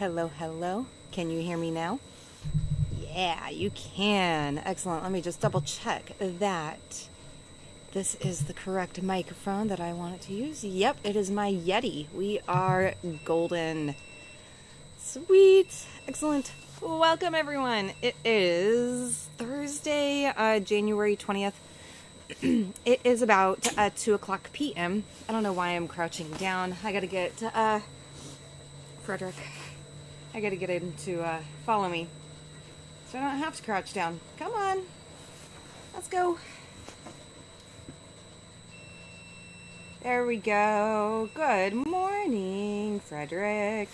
Hello, hello. Can you hear me now? Yeah, you can. Excellent. Let me just double check that this is the correct microphone that I wanted to use. Yep, it is my Yeti. We are golden. Sweet. Excellent. Welcome, everyone. It is Thursday, January 20th. It is about 2 o'clock p.m. I don't know why I'm crouching down. I gotta get, Frederick, I gotta get him to follow me. So I don't have to crouch down. Come on. Let's go. There we go. Good morning, Frederick.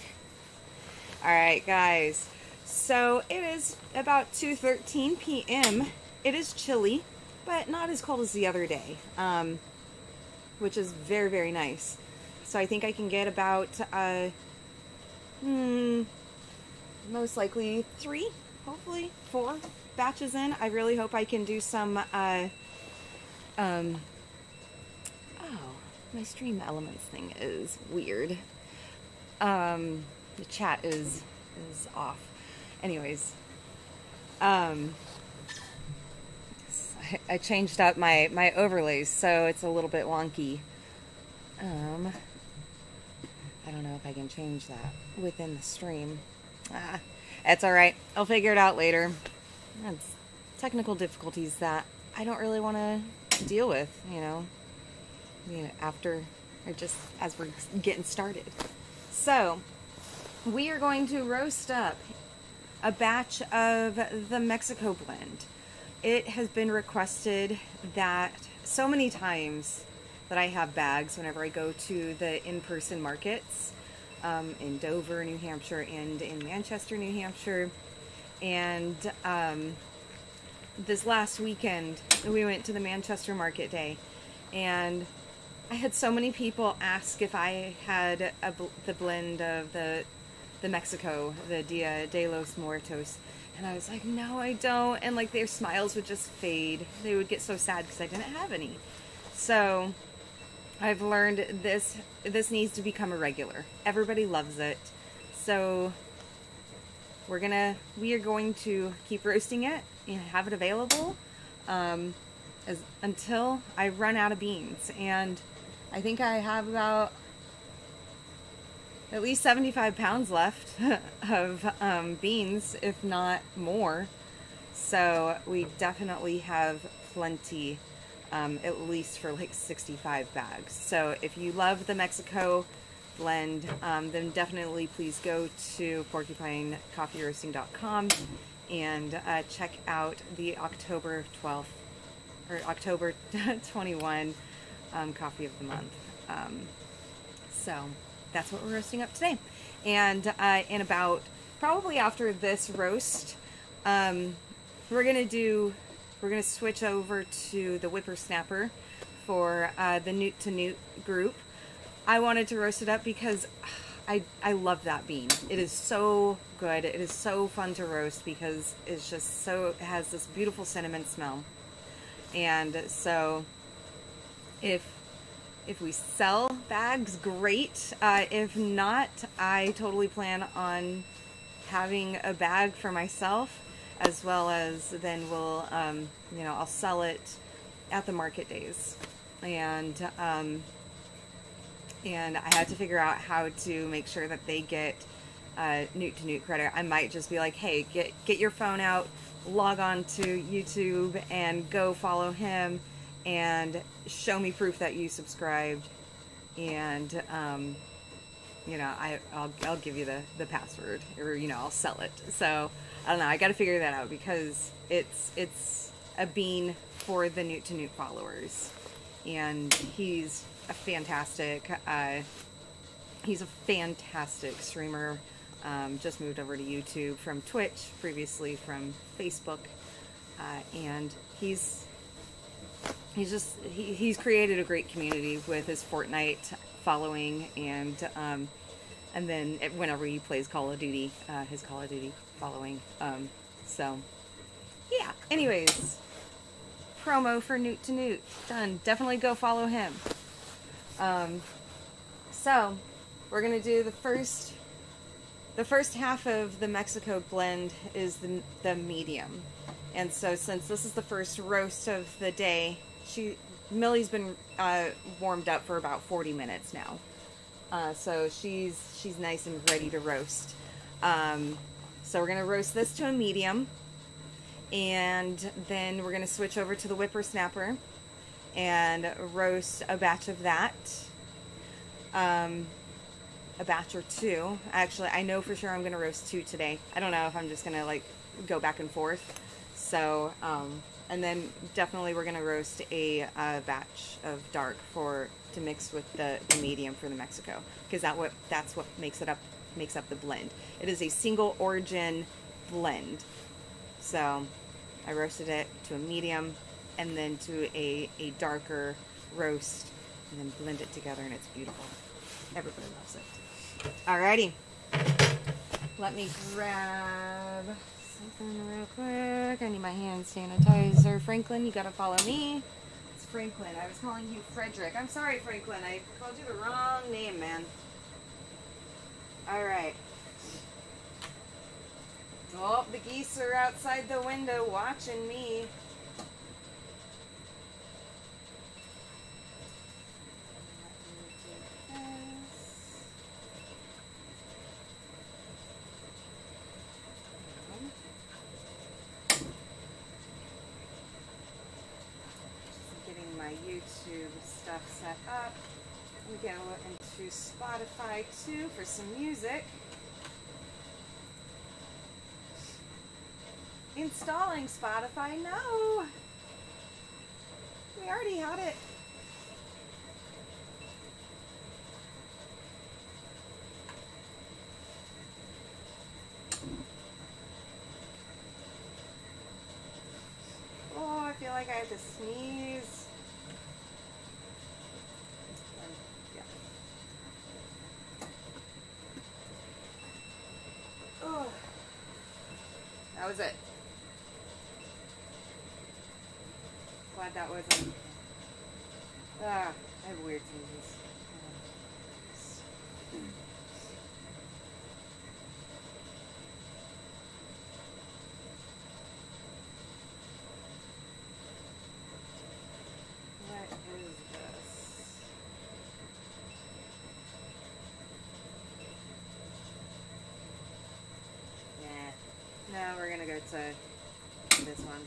Alright, guys. So it is about 2:13 p.m. It is chilly, but not as cold as the other day, which is very, very nice. So I think I can get about, most likely 3, hopefully 4 batches in. I really hope I can do some, oh, my stream elements thing is weird. The chat is off. Anyways, I changed up my overlays, so it's a little bit wonky. I don't know if I can change that within the stream. It's alright. I'll figure it out later. That's technical difficulties that I don't really want to deal with, you know, after, or just as we're getting started. So, we are going to roast up a batch of the Mexico blend. It has been requested that so many times that I have bags whenever I go to the in-person markets in Dover, New Hampshire, and in Manchester, New Hampshire. And this last weekend, we went to the Manchester Market Day, and I had so many people ask if I had the blend of the Mexico, the Dia de los Muertos. And I was like, no, I don't. And like their smiles would just fade. They would get so sad because I didn't have any. So I've learned this needs to become a regular. Everybody loves it. So we are going to keep roasting it and have it available until I run out of beans. And I think I have about at least 75 pounds left of beans, if not more. So we definitely have plenty, at least for like 65 bags. So if you love the Mexico blend, then definitely please go to porcupinecoffeeroasting.com and check out the October 12th or October 21 coffee of the month. So that's what we're roasting up today. And in about, probably after this roast, we're gonna switch over to the WhipperSnapper for the Newt to Newt group. I wanted to roast it up because I love that bean. It is so good. It is so fun to roast because it's just so, it has this beautiful cinnamon smell. And so if we sell bags, great. If not, I totally plan on having a bag for myself, as well as then we'll, I'll sell it at the market days. And I had to figure out how to make sure that they get Newt to Newt credit. I might just be like, hey, get your phone out, log on to YouTube, and go follow him, and show me proof that you subscribed, and I'll give you the password, or I'll sell it. So I don't know, I got to figure that out because it's a bean for the Newt to Newt followers, and he's a fantastic streamer. Just moved over to YouTube from Twitch, previously from Facebook, and he's created a great community with his Fortnite following, and then whenever he plays Call of Duty, his Call of Duty following. So yeah. Anyways, promo for Newt to Newt done. Definitely go follow him. So we're gonna do the first the first half of the Mexico blend is the medium. And so since this is the first roast of the day, Millie's been warmed up for about 40 minutes now. So she's nice and ready to roast. So we're going to roast this to a medium. And then we're going to switch over to the WhipperSnapper and roast a batch of that. A batch or two. Actually, I know for sure I'm going to roast 2 today. I don't know if I'm just going to like go back and forth. So, and then definitely we're going to roast a batch of dark to mix with the medium for the Mexico, because that's what makes up the blend. It is a single origin blend. So I roasted it to a medium and then to a darker roast, and then blend it together, and it's beautiful. Everybody loves it. Alrighty, let me grab something real quick. I need my hand sanitizer. Franklin, you gotta follow me. It's Franklin. I was calling you Frederick. I'm sorry, Franklin. I called you the wrong name, man. Alright. Oh, the geese are outside the window watching me. YouTube stuff set up. We go into Spotify too for some music. Installing Spotify? No! We already had it. Oh, I feel like I have to sneeze. That was it. Glad that wasn't. I have weird sneezes. What is this? No, we're gonna go to this one.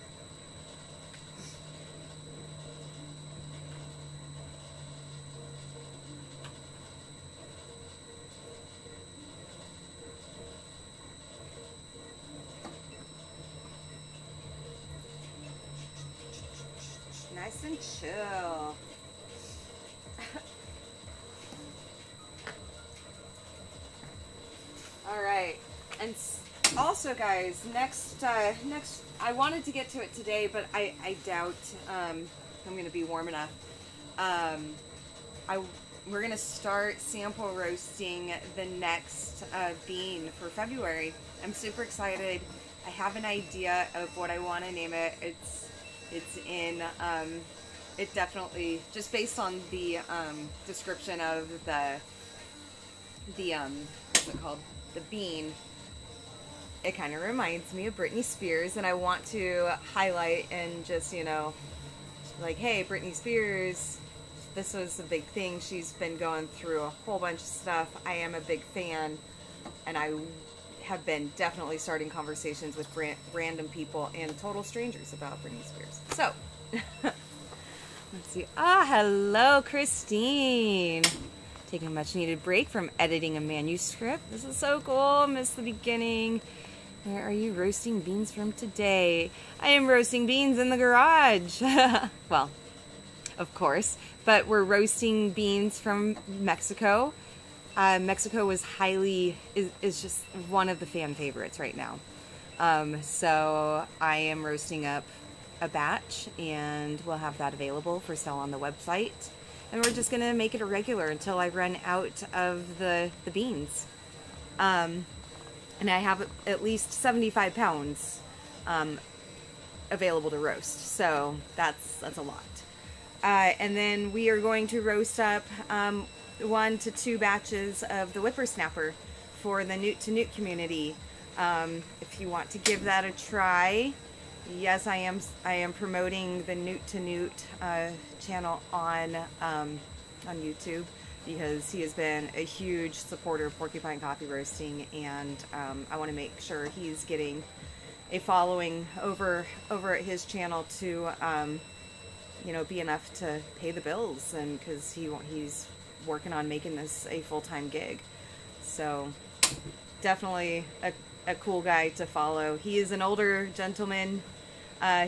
Nice and chill. All right, and also, guys, next I wanted to get to it today, but I doubt I'm going to be warm enough. We're going to start sample roasting the next bean for February. I'm super excited. I have an idea of what I want to name it. It's in it definitely, just based on the description of the what's it called, the bean. It kind of reminds me of Britney Spears, and I want to highlight and just, you know, like, hey, Britney Spears, this was a big thing. She's been going through a whole bunch of stuff. I am a big fan, and I have been definitely starting conversations with random people and total strangers about Britney Spears. So, let's see. Hello, Christine. Taking a much needed break from editing a manuscript. This is so cool. Missed the beginning. Where are you roasting beans from today? I am roasting beans in the garage. Well, of course, but we're roasting beans from Mexico. Mexico is just one of the fan favorites right now. So I am roasting up a batch, and we'll have that available for sale on the website. And we're just gonna make it a regular until I run out of the beans. And I have at least 75 pounds available to roast, so that's a lot. And then we are going to roast up 1 to 2 batches of the WhipperSnapper for the Newt to Newt community. If you want to give that a try, yes, I am promoting the Newt to Newt channel on YouTube, because he has been a huge supporter of porcupine coffee roasting, and I want to make sure he's getting a following over at his channel to you know, be enough to pay the bills, and because he's working on making this a full-time gig. So definitely a cool guy to follow. He is an older gentleman.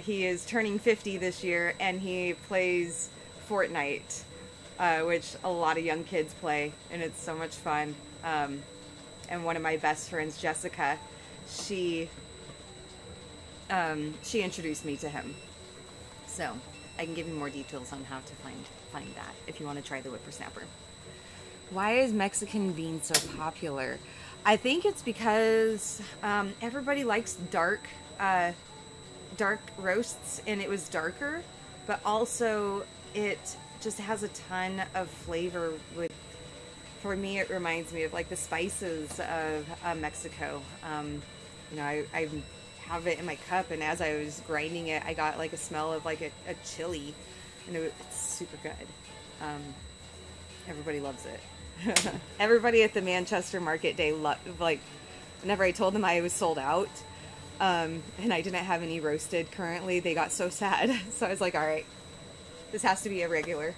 He is turning 50 this year, and he plays Fortnite, which a lot of young kids play, and it's so much fun. And one of my best friends, Jessica, she introduced me to him. So I can give you more details on how to find that if you want to try the WhipperSnapper. Why is Mexican bean so popular? I think it's because everybody likes dark roasts, and it was darker, but also it just has a ton of flavor. For me, it reminds me of like the spices of Mexico. You know, I have it in my cup, and as I was grinding it, I got like a smell of like a chili, and it's super good. Everybody loves it. Everybody at the Manchester Market Day, like, whenever I told them I was sold out, and I didn't have any roasted currently, they got so sad. So I was like, all right, this has to be a regular.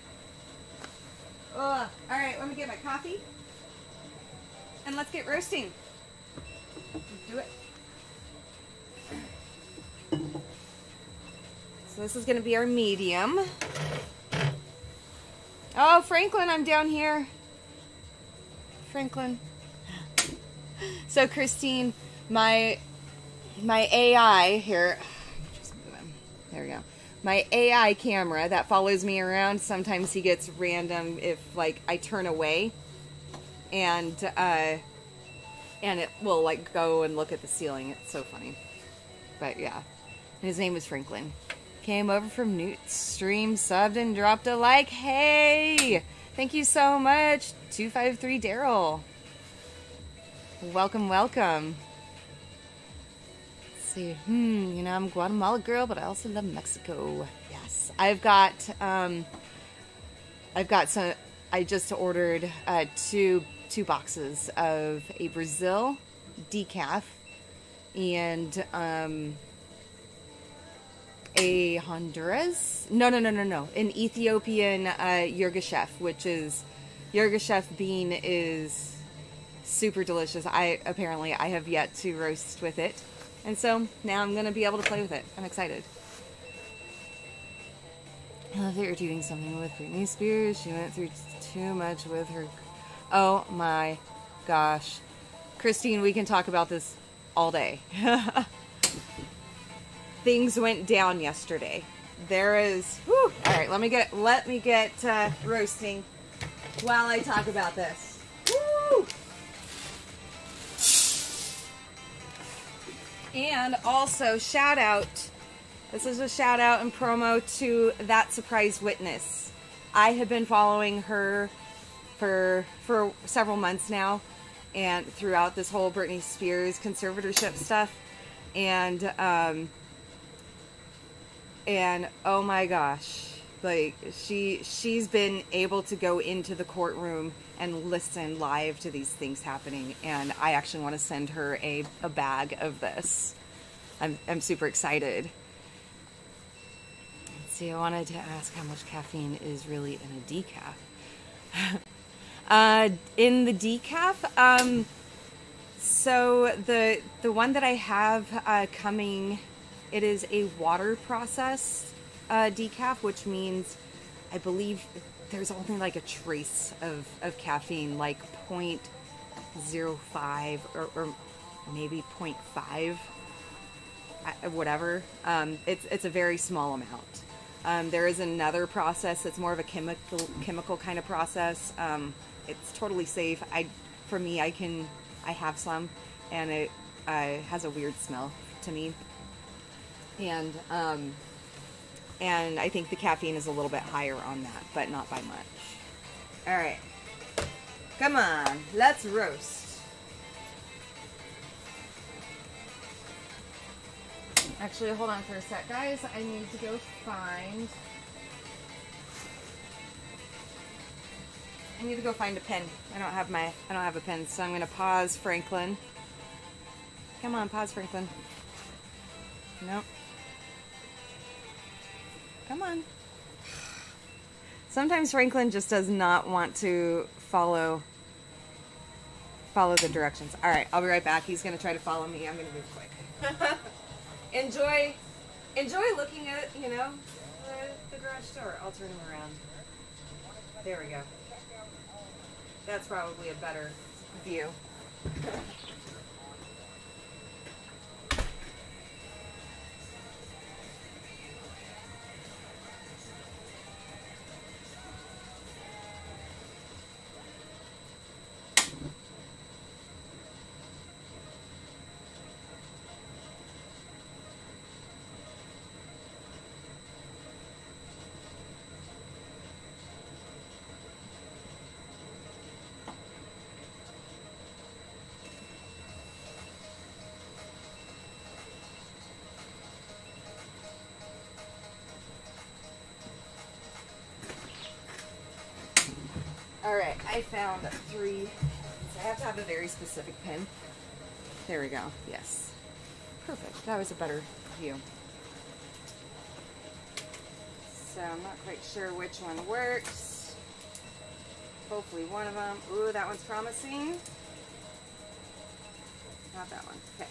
All right, let me get my coffee, and let's get roasting. Let's do it. So this is going to be our medium. Oh, Franklin, I'm down here. Franklin. So Christine, my AI here, just move him. There we go. My AI camera that follows me around, sometimes he gets random if like I turn away, and it will like go and look at the ceiling. It's so funny. But yeah, his name is Franklin. Came over from Newt's stream, subbed and dropped a like. Hey, thank you so much, 253 Daryl. Welcome, welcome. Let's see, you know, I'm a Guatemala girl, but I also love Mexico. Yes, I've got some. I just ordered two boxes of a Brazil decaf and a Honduras, no, an Ethiopian Yirgacheffe, which is, Yirgacheffe bean is super delicious. I have yet to roast with it, and so now I'm going to be able to play with it. I'm excited. I love that you're doing something with Britney Spears. She went through too much with her. Oh my gosh. Christine, we can talk about this all day. Things went down yesterday. There is, whew, all right, let me get roasting while I talk about this. Woo! And also, shout out, this is a shout out and promo to That Surprised Witness. I have been following her for several months now, and throughout this whole Britney Spears conservatorship stuff, and oh my gosh, like she's been able to go into the courtroom and listen live to these things happening, and I actually want to send her a bag of this. I'm super excited. Let's see, I wanted to ask how much caffeine is really in a decaf. In the decaf, so the one that I have coming, it is a water process decaf, which means I believe there's only like a trace of caffeine, like 0.05 or maybe 0.5, whatever. It's a very small amount. There is another process that's more of a chemical kind of process. It's totally safe. For me, I have some, and it has a weird smell to me. And I think the caffeine is a little bit higher on that, but not by much. All right, come on, let's roast. Actually, hold on for a sec, guys. I need to go find... I need to go find a pen. I don't have a pen, so I'm going to pause Franklin. Come on, pause Franklin. Nope. Come on. Sometimes Franklin just does not want to follow the directions. All right, I'll be right back. He's going to try to follow me. I'm going to move quick. enjoy looking at, you know, the garage door. I'll turn him around. There we go. That's probably a better view. Alright, I found 3. I have to have a very specific pin. There we go. Yes. Perfect. That was a better view. So I'm not quite sure which one works. Hopefully one of them. Ooh, that one's promising. Not that one. Okay.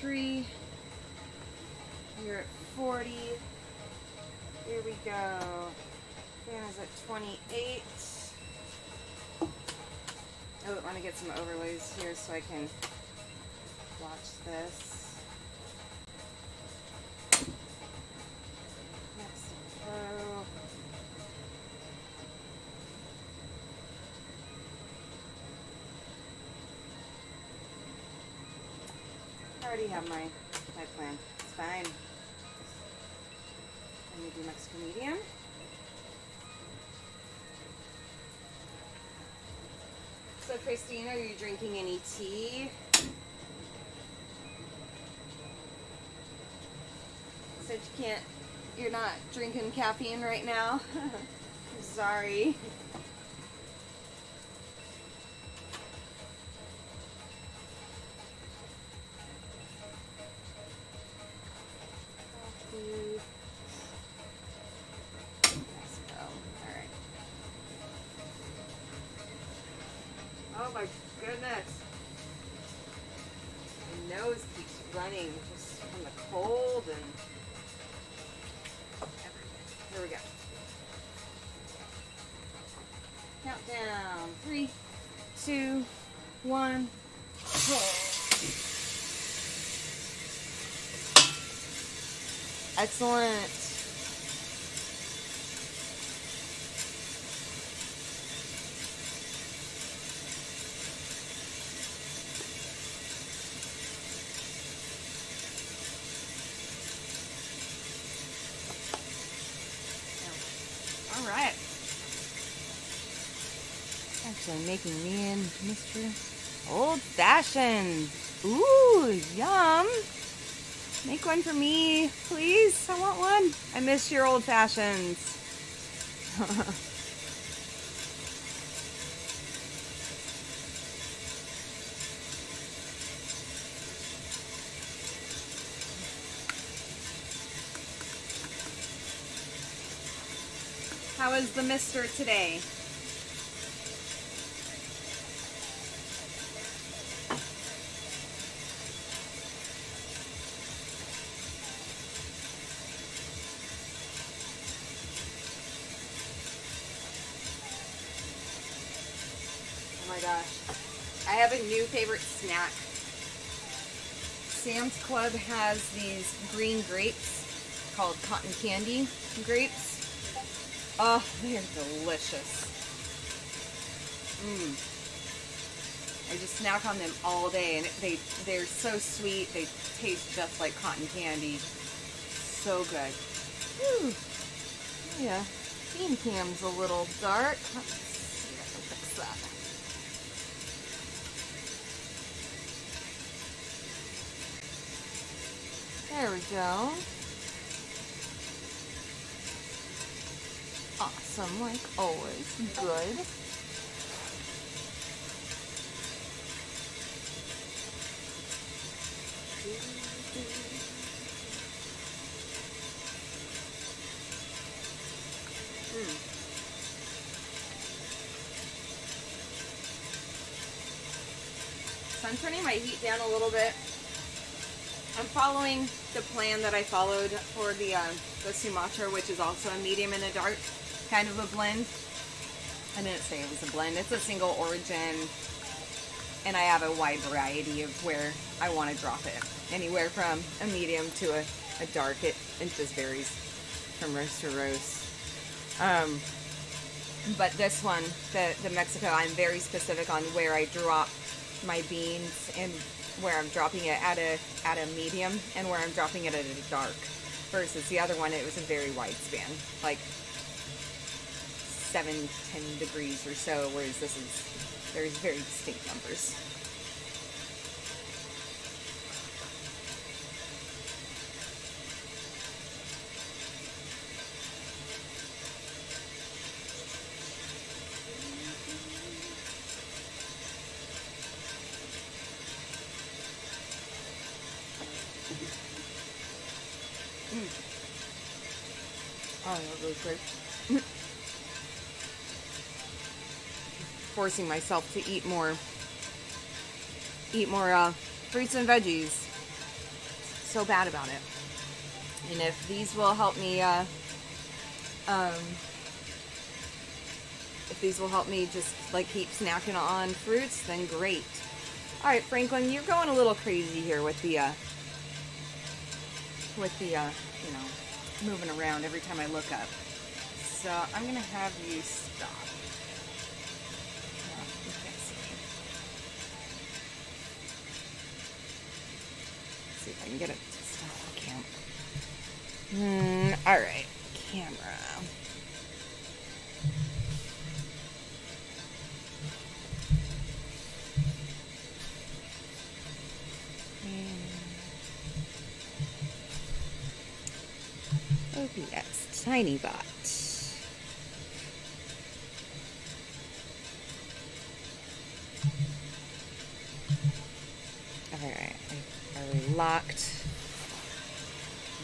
2.3. You're at 40. Here we go. Fan is at 28. Oh, I want to get some overlays here so I can watch this. Next row. I already have my plan. It's fine. Let me do Mexican medium. So Christine, are you drinking any tea? Said you can't, you're not drinking caffeine right now. Sorry. Oh my goodness. My nose keeps running just from the cold and everything. Here we go. Countdown. 3, 2, 1. Excellent. All right. Actually making me and Mr. Old Fashioned. Ooh, yum. Make one for me, please. I want one. I miss your Old Fashions. How is the mister today? Oh my gosh. I have a new favorite snack. Sam's Club has these green grapes called cotton candy grapes. Oh, they're delicious. I just snack on them all day, and they're so sweet. They taste just like cotton candy. So good. Whew. Yeah, bean cam's a little dark. Let's that? There we go. Awesome, like always. Good. So I'm turning my heat down a little bit. I'm following the plan that I followed for the Sumatra, which is also a medium and a dark kind of a blend. I didn't say it was a blend. It's a single origin, and I have a wide variety of where I want to drop it. Anywhere from a medium to a dark. It just varies from roast to roast. But this one, the Mexico, I'm very specific on where I drop my beans and where I'm dropping it at a medium and where I'm dropping it at a dark. Versus the other one, it was a very wide span, like 7-10 degrees or so, whereas this is, there's very distinct numbers. Oh, that was great. Forcing myself to eat more fruits and veggies. So bad about it. And if these will help me, just like keep snacking on fruits, then great. All right, Franklin, you're going a little crazy here with the you know, moving around every time I look up. So I'm gonna have you stop. No, you can't see. Let's see if I can get it to stop. I can't. All right, camera. OBS, tiny bot. Alright, are we locked?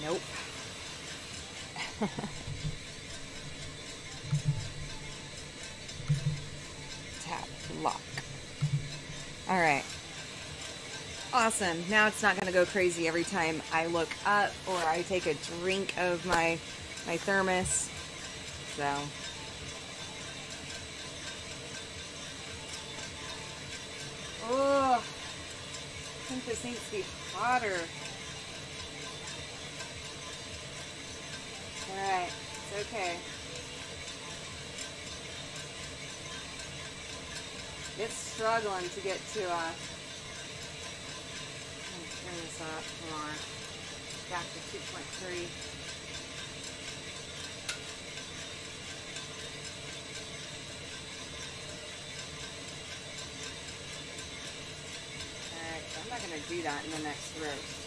Nope. Tap, lock. Alright. Awesome. Now it's not going to go crazy every time I look up or I take a drink of my thermos. So. Oh, I think this needs to be hotter. Alright, it's okay. It's struggling to get to, turn this up more, back to 2.3. Alright, so I'm not going to do that in the next roast.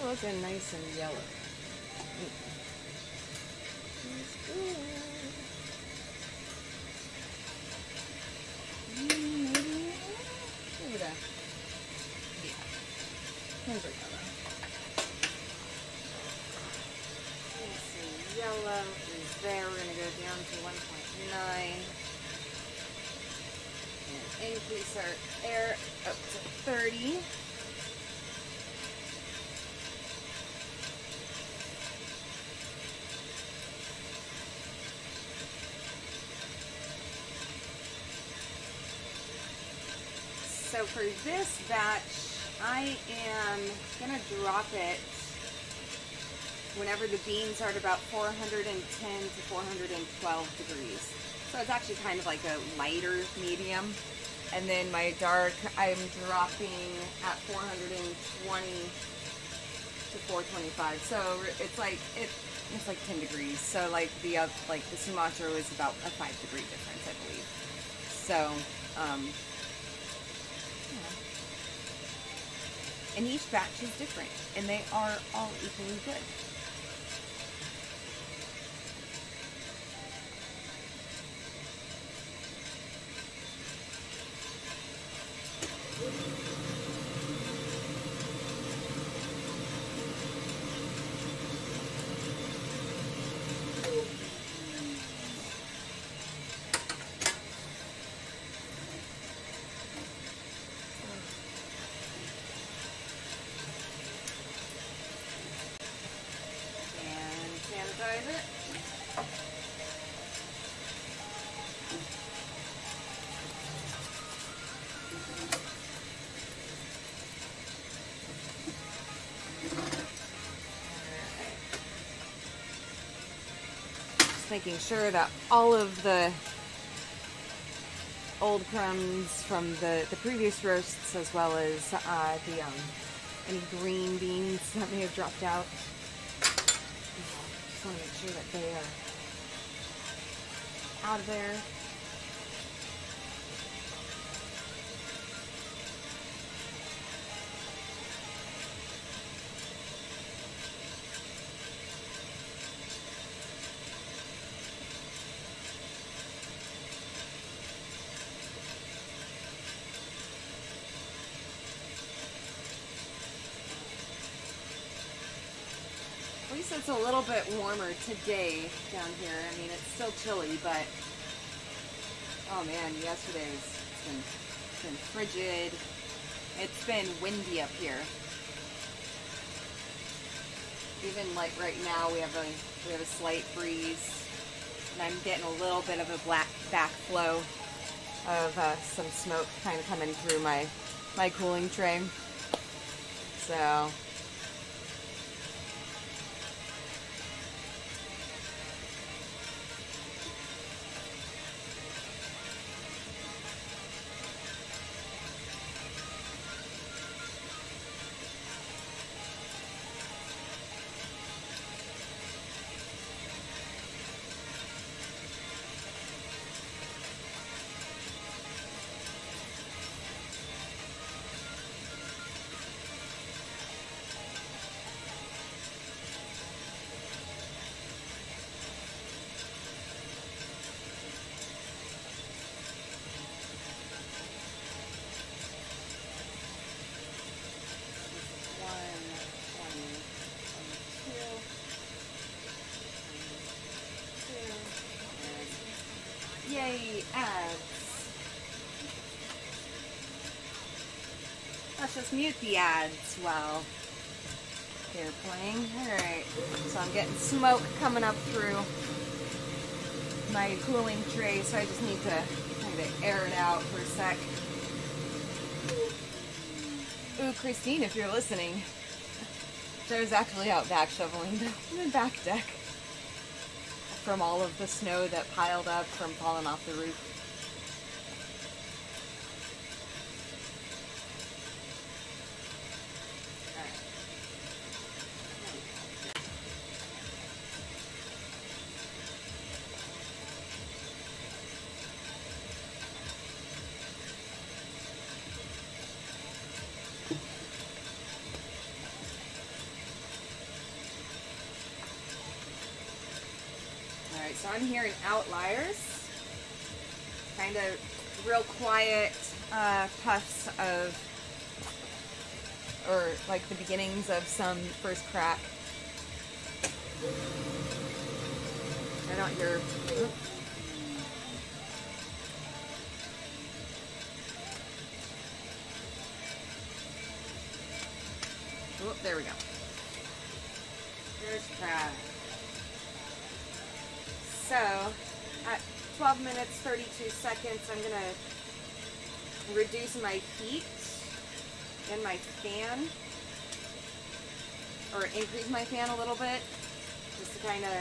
Looking nice and yellow. It's good. Maybe. Give it a. Yeah. Those are yellow. Let's see. Yellow is there. We're going to go down to 1.9 and increase our air up to 30. So so for this batch, I am gonna drop it whenever the beans are at about 410 to 412 degrees. So it's actually kind of like a lighter medium. And then my dark, I'm dropping at 420 to 425. So it's like 10 degrees. So like the Sumatra was about a 5-degree difference, I believe. So yeah. And each batch is different, and they are all equally good. Sanitize it. Just making sure that all of the old crumbs from the previous roasts, as well as any green beans that may have dropped out. Just want to make sure that they are out of there. At least it's a little bit warmer today down here. I mean, it's still chilly, but oh man, yesterday's it's been frigid. It's been windy up here. Even like right now, we have a slight breeze, and I'm getting a little bit of a black backflow of some smoke kind of coming through my cooling tray. So. Yay, ads. Let's just mute the ads while they're playing. Alright, so I'm getting smoke coming up through my cooling tray, so I just need to kind of air it out for a sec. Ooh, Christine, if you're listening, Joe's actually out back shoveling the back deck from all of the snow that piled up from falling off the roof. Alright, so I'm hearing outliers, kind of real quiet puffs of, or like the beginnings of some first crack. I don't hear. Oh, there we go. There's crack. So, at 12 minutes, 32 seconds, I'm going to reduce my heat in my fan, or increase my fan a little bit, just to kind of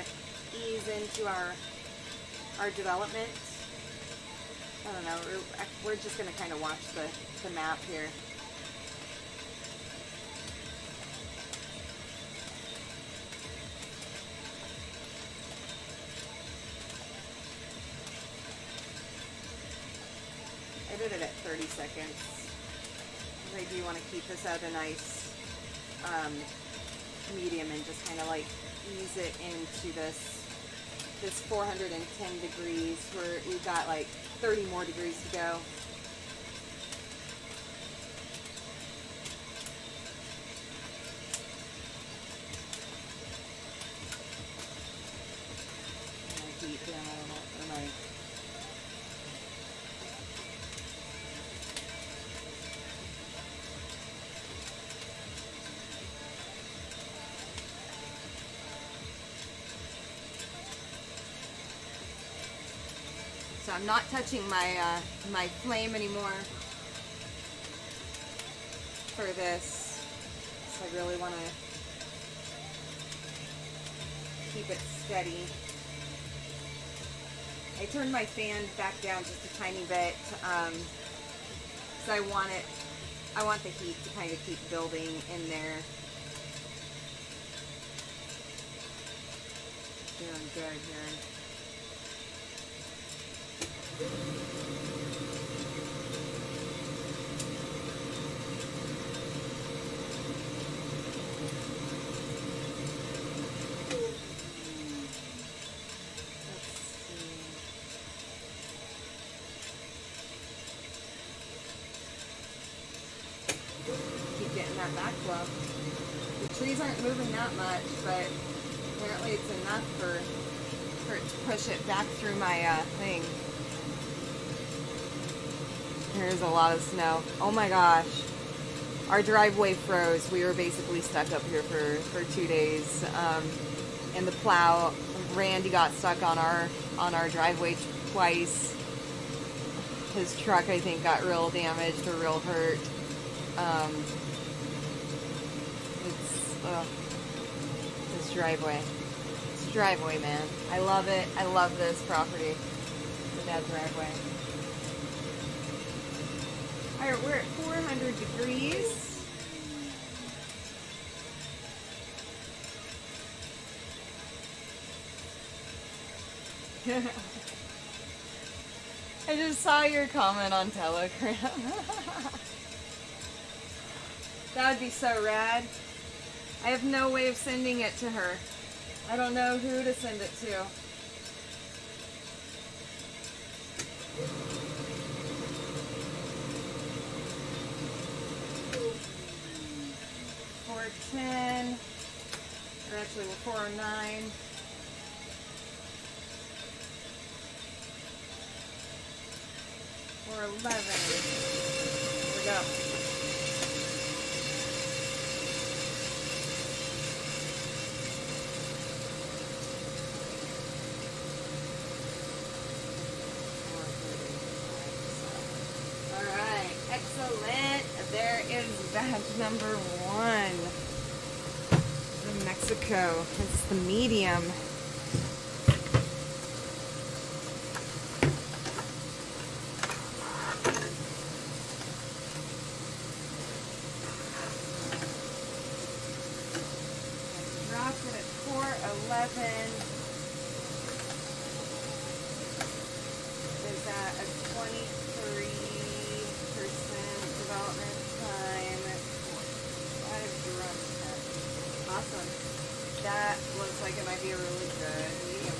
ease into our development. I don't know, we're just going to kind of watch the map here. I did it at 30 seconds. I do want to keep this at a nice medium and just kind of like ease it into this 410 degrees, where we've got like 30 more degrees to go. Heat down a little. So I'm not touching my my flame anymore for this. So I really want to keep it steady. I turned my fan back down just a tiny bit, so I want the heat to kind of keep building in there. Doing good here. Keep getting that backflow. The trees aren't moving that much, but apparently it's enough for it to push it back through my thing. Here's a lot of snow. Oh my gosh. Our driveway froze. We were basically stuck up here for 2 days. And the plow, Randy got stuck on our driveway twice. His truck, I think, got real damaged or real hurt. This driveway. This driveway, man. I love it. I love this property. The dad's driveway. Alright, we're at 400 degrees. I just saw your comment on Telegram. That would be so rad. I have no way of sending it to her. I don't know who to send it to. $410, or actually we're $409. $411. Here we go. Alright, excellent. There is batch number 1 from Mexico. This is the medium. Dropped it at 411. Is that a 23% development time? 5 drum. Awesome. That looks like it might be a really good medium.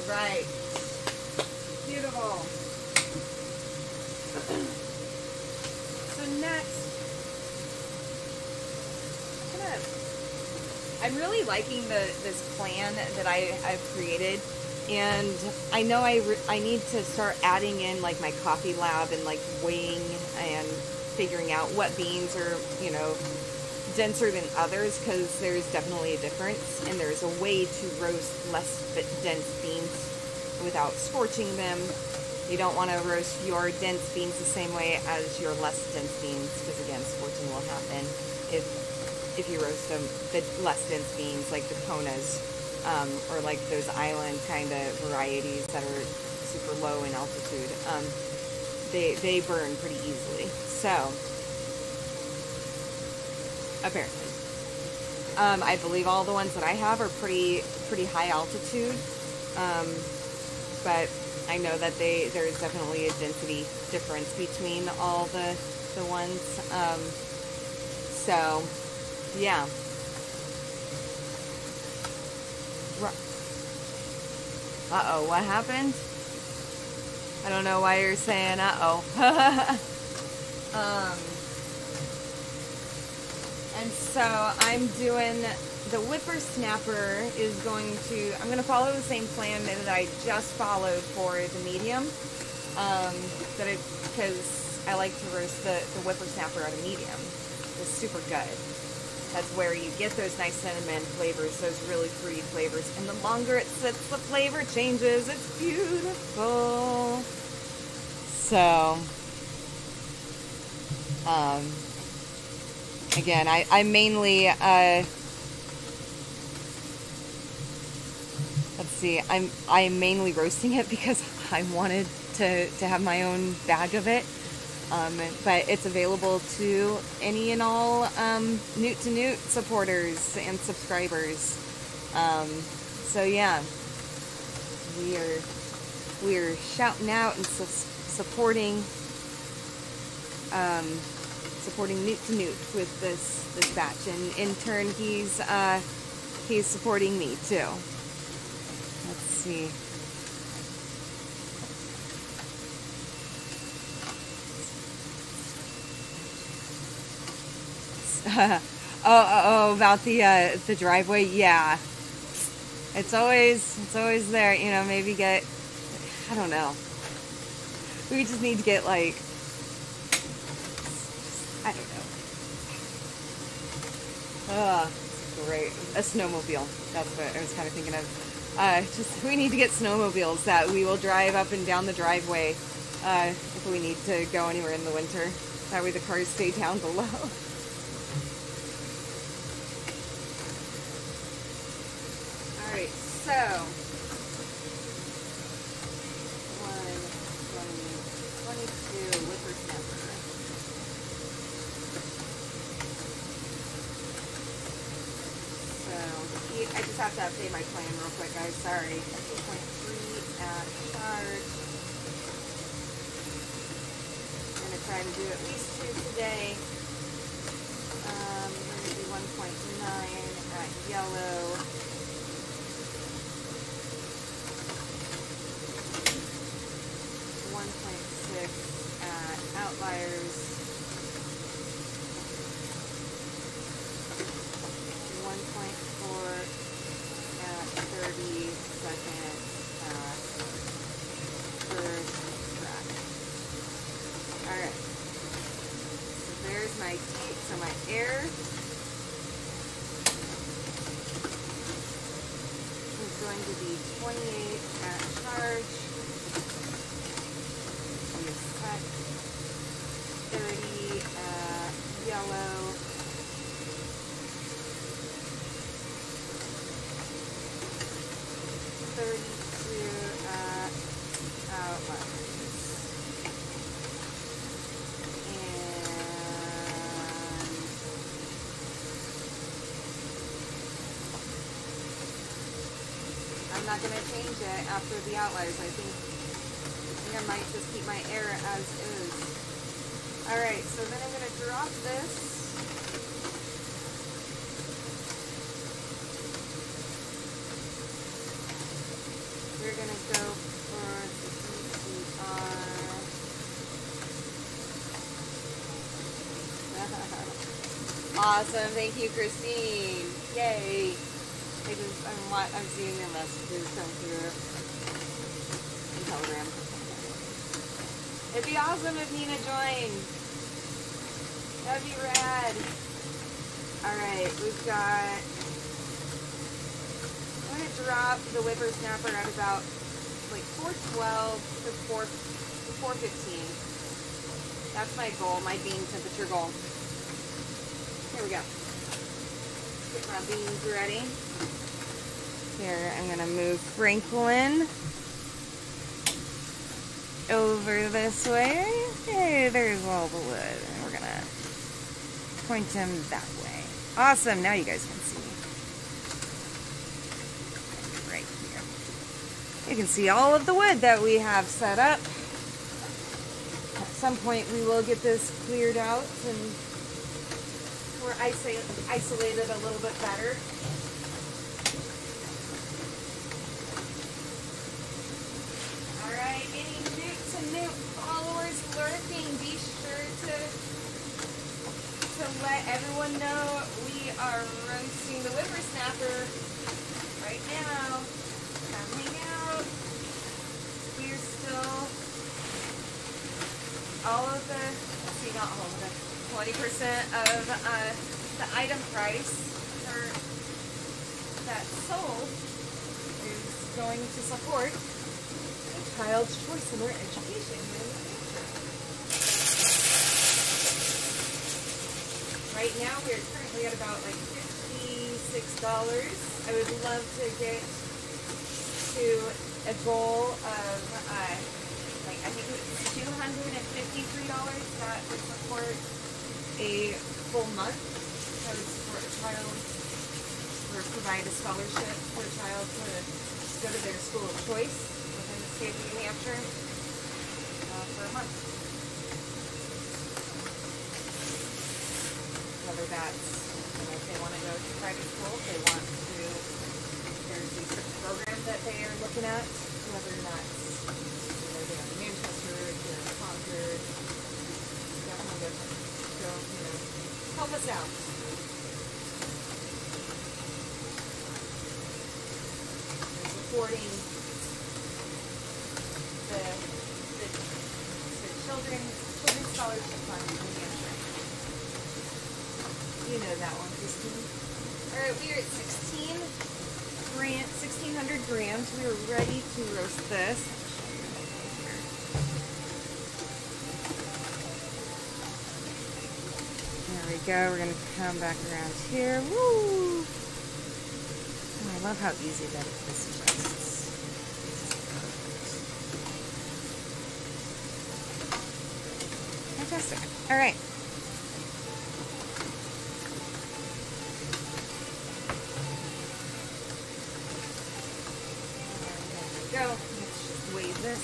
Right. Beautiful. So next, I'm really liking this plan that I've created, and I know I need to start adding in like my coffee lab and like weighing and figuring out what beans are, you know, denser than others, because there's definitely a difference, and there's a way to roast less dense beans without scorching them. You don't want to roast your dense beans the same way as your less dense beans, because again, scorching will happen if you roast them, the less dense beans like the Konas, or like those island kind of varieties that are super low in altitude. They burn pretty easily. So apparently, I believe all the ones that I have are pretty high altitude, but I know that there's definitely a density difference between all the ones. So yeah. Uh-oh, what happened? I don't know why you're saying uh-oh. And so I'm doing the WhipperSnapper is going to, I'm going to follow the same plan that I just followed for the medium. Because I like to roast the WhipperSnapper at a medium. It's super good. That's where you get those nice cinnamon flavors, those really fruity flavors. And the longer it sits, the flavor changes. It's beautiful. So, again, I mainly, let's see, I'm mainly roasting it because I wanted to have my own bag of it. But it's available to any and all Newt to Newt supporters and subscribers. So yeah, we're shouting out and supporting supporting Newt to Newt with this batch, and in turn he's supporting me too. Let's see. Oh, about the driveway. Yeah, it's always there. You know, maybe get, I don't know. We just need to get like, I don't know. Great, a snowmobile. That's what I was kind of thinking of. We need to get snowmobiles that we will drive up and down the driveway if we need to go anywhere in the winter. That way the cars stay down below. Alright, so 1, 20, 22 WhipperSnapper. So I just have to update my plan real quick, guys. Sorry. 2.3 at charge. I'm gonna try to do at least 2 today. We're gonna do 1.9 at yellow. 1.6 at outliers, 1.4 at 30 seconds at first track. Alright, so there's my heat, so my air is going to be 28 at charge. 30 yellow, 32 outliers, and I'm not going to change it after the outliers. I think I might just keep my air as is. Alright, so then I'm going to drop this. We're going to go for the ECR. Awesome, thank you, Christine. Yay! I'm seeing your messages come through in Telegram. It'd be awesome if Nina joined. That'd be rad. Alright, we've got... I'm going to drop the WhipperSnapper at about like 412 to 415. That's my goal, my bean temperature goal. Here we go. Get my beans ready. Here, I'm going to move Franklin over this way. Hey, there's all the wood. And we're going to point him that way. Awesome, now you guys can see. Right here. You can see all of the wood that we have set up. At some point we will get this cleared out and we're isolated a little bit better. Alright, any new followers lurking, be sure to let everyone know we are roasting the WhipperSnapper right now. Come hang out. We're still all of the, let's see, not all of it, 20% of the item price for that sold is going to support a child's choice in their education in the future. Right now we're currently at about like $56. I would love to get to a goal of like I think it's $253 that would support a full month. That would support a child or provide a scholarship for a child to go to their school of choice within the state of New Hampshire for a month. Whether that's, if they want to go to private school, if they want to, there's these certain programs that they are looking at, whether that's, they're in Manchester, they're in Concord, definitely go, help us out. They're supporting the children's scholarship fund in New Hampshire. You know that one, Christine. Alright, we are at 1,600 grams. We are ready to roast this. There we go. We're going to come back around here. Woo! Oh, I love how easy that this roasts. Fantastic. Alright. Go. Let's just wave this.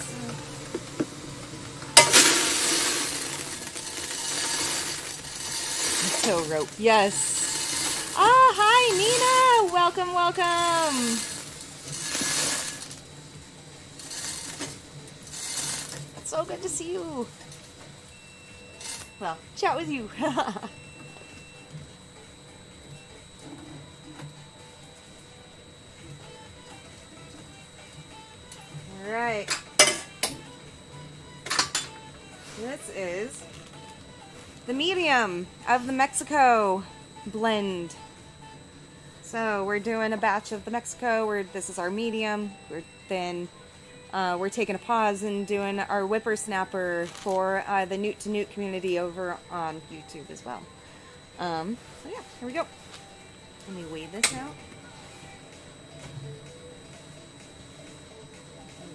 So rope. Yes. Ah, hi Nina. Welcome, welcome. It's so good to see you. Well, chat with you. Alright. This is the medium of the Mexico blend. So we're doing a batch of the Mexico. This is our medium. We're taking a pause and doing our WhipperSnapper for the Newt to Newt community over on YouTube as well. So yeah, here we go. Let me weigh this out.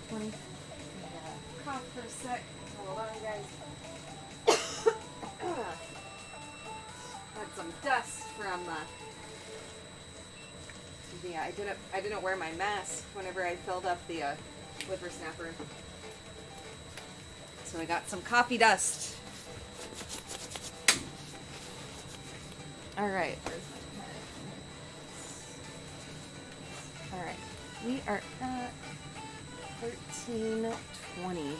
20. Cough for a sec. Hold on, guys. Had some dust from. Yeah, I didn't wear my mask whenever I filled up the WhipperSnapper. So I got some coffee dust. All right. Where's my pen? All right. We are at 1320.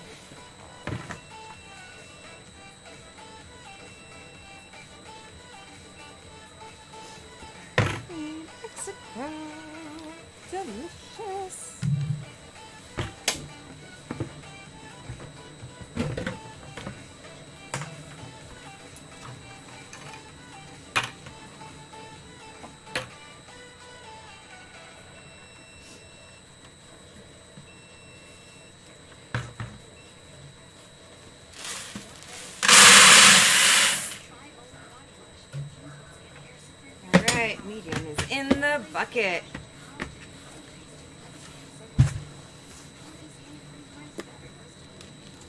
Oh, delicious. Medium is in the bucket.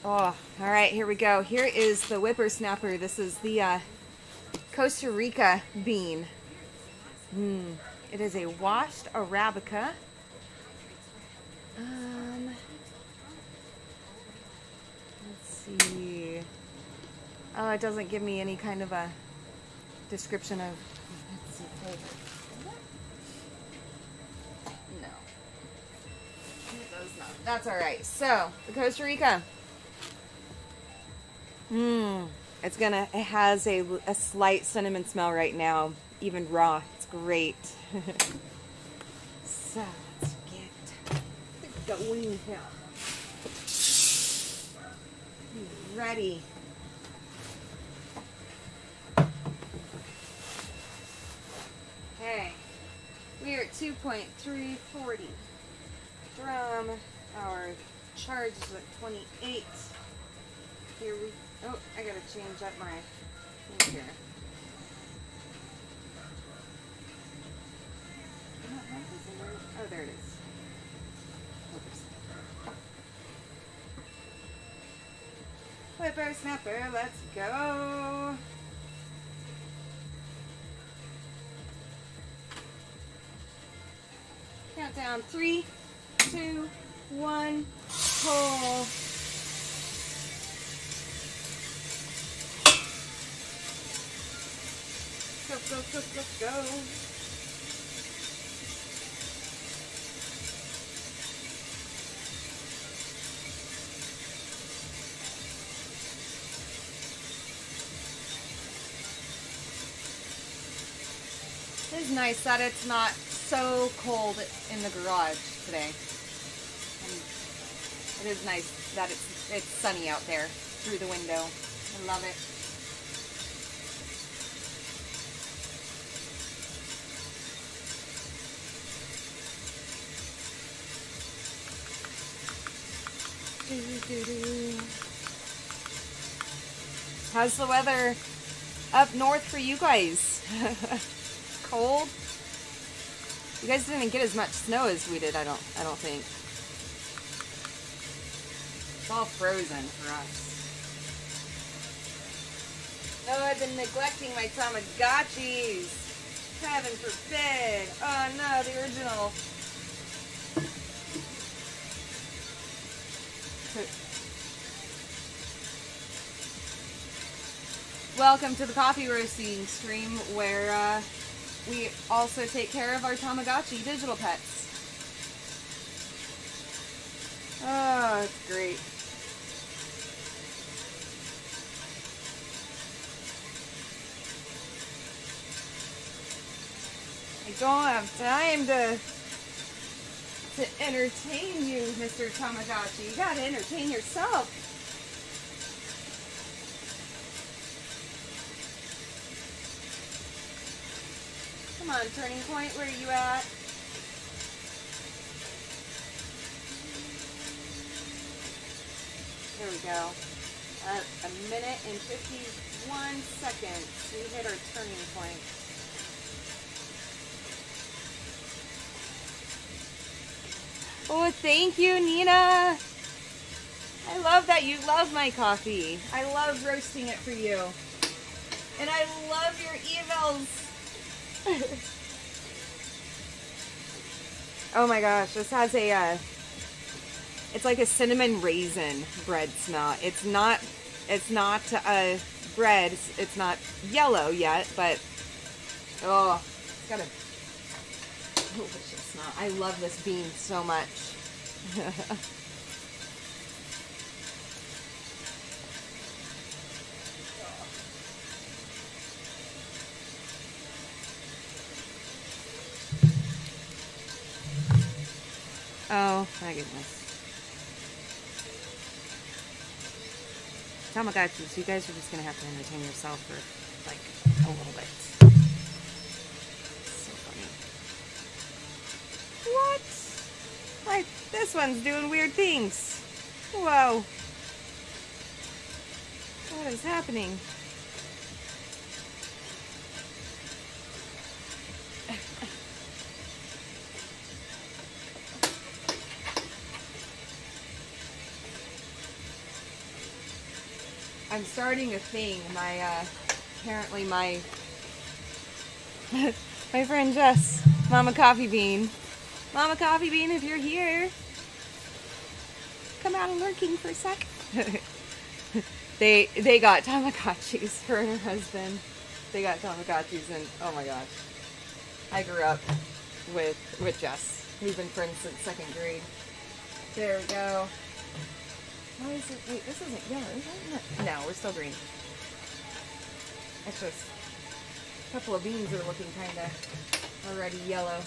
Oh, all right, here we go. Here is the WhipperSnapper. This is the Costa Rica bean. It is a washed Arabica. Let's see. Oh, it doesn't give me any kind of a description of. Let's see. No. It does not. That's all right. So, the Costa Rica. It has a slight cinnamon smell right now, even raw. It's great. So, let's get going here. Ready. Okay, we are at 2.340 drum. Our charge is at 28. Here we, oh, I gotta change up my thing here. Oh, there it is. WhipperSnapper, let's go. Countdown, 3, 2, 1, pull. Go, go, go, go, go. It is nice that it's not so cold in the garage today. And it is nice that it's sunny out there through the window. I love it. How's the weather up north for you guys? Cold? You guys didn't get as much snow as we did, I don't think. It's all frozen for us. Oh, I've been neglecting my Tamagotchis. Heaven forbid. Oh no, the original. Welcome to the coffee roasting stream where we also take care of our Tamagotchi digital pets. Oh, it's great. I don't have time to entertain you, Mr. Tamagotchi. You gotta entertain yourself. Come on, Turning Point, where are you at? Here we go. A minute and 51 seconds. We hit our turning point. Oh, thank you, Nina. I love that you love my coffee. I love roasting it for you. And I love your emails. Oh my gosh, this has a it's like a cinnamon raisin bread smell. It's not bread. It's not yellow yet, but oh, it's got a delicious smell. I love this bean so much. My goodness. Tamagotchis, you guys are just gonna have to entertain yourself for like a little bit. So funny. What? Like, this one's doing weird things. Whoa. What is happening? I'm starting a thing. Apparently my my friend Jess, Mama Coffee Bean, if you're here, come out and lurking for a sec. They got Tamagotchis, her and her husband. They got Tamagotchis, and oh my gosh, I grew up with Jess. We've been friends since 2nd grade. There we go. Why is it? Wait, this isn't yellow, is it? No, we're still green. It's just a couple of beans are looking kind of already yellow.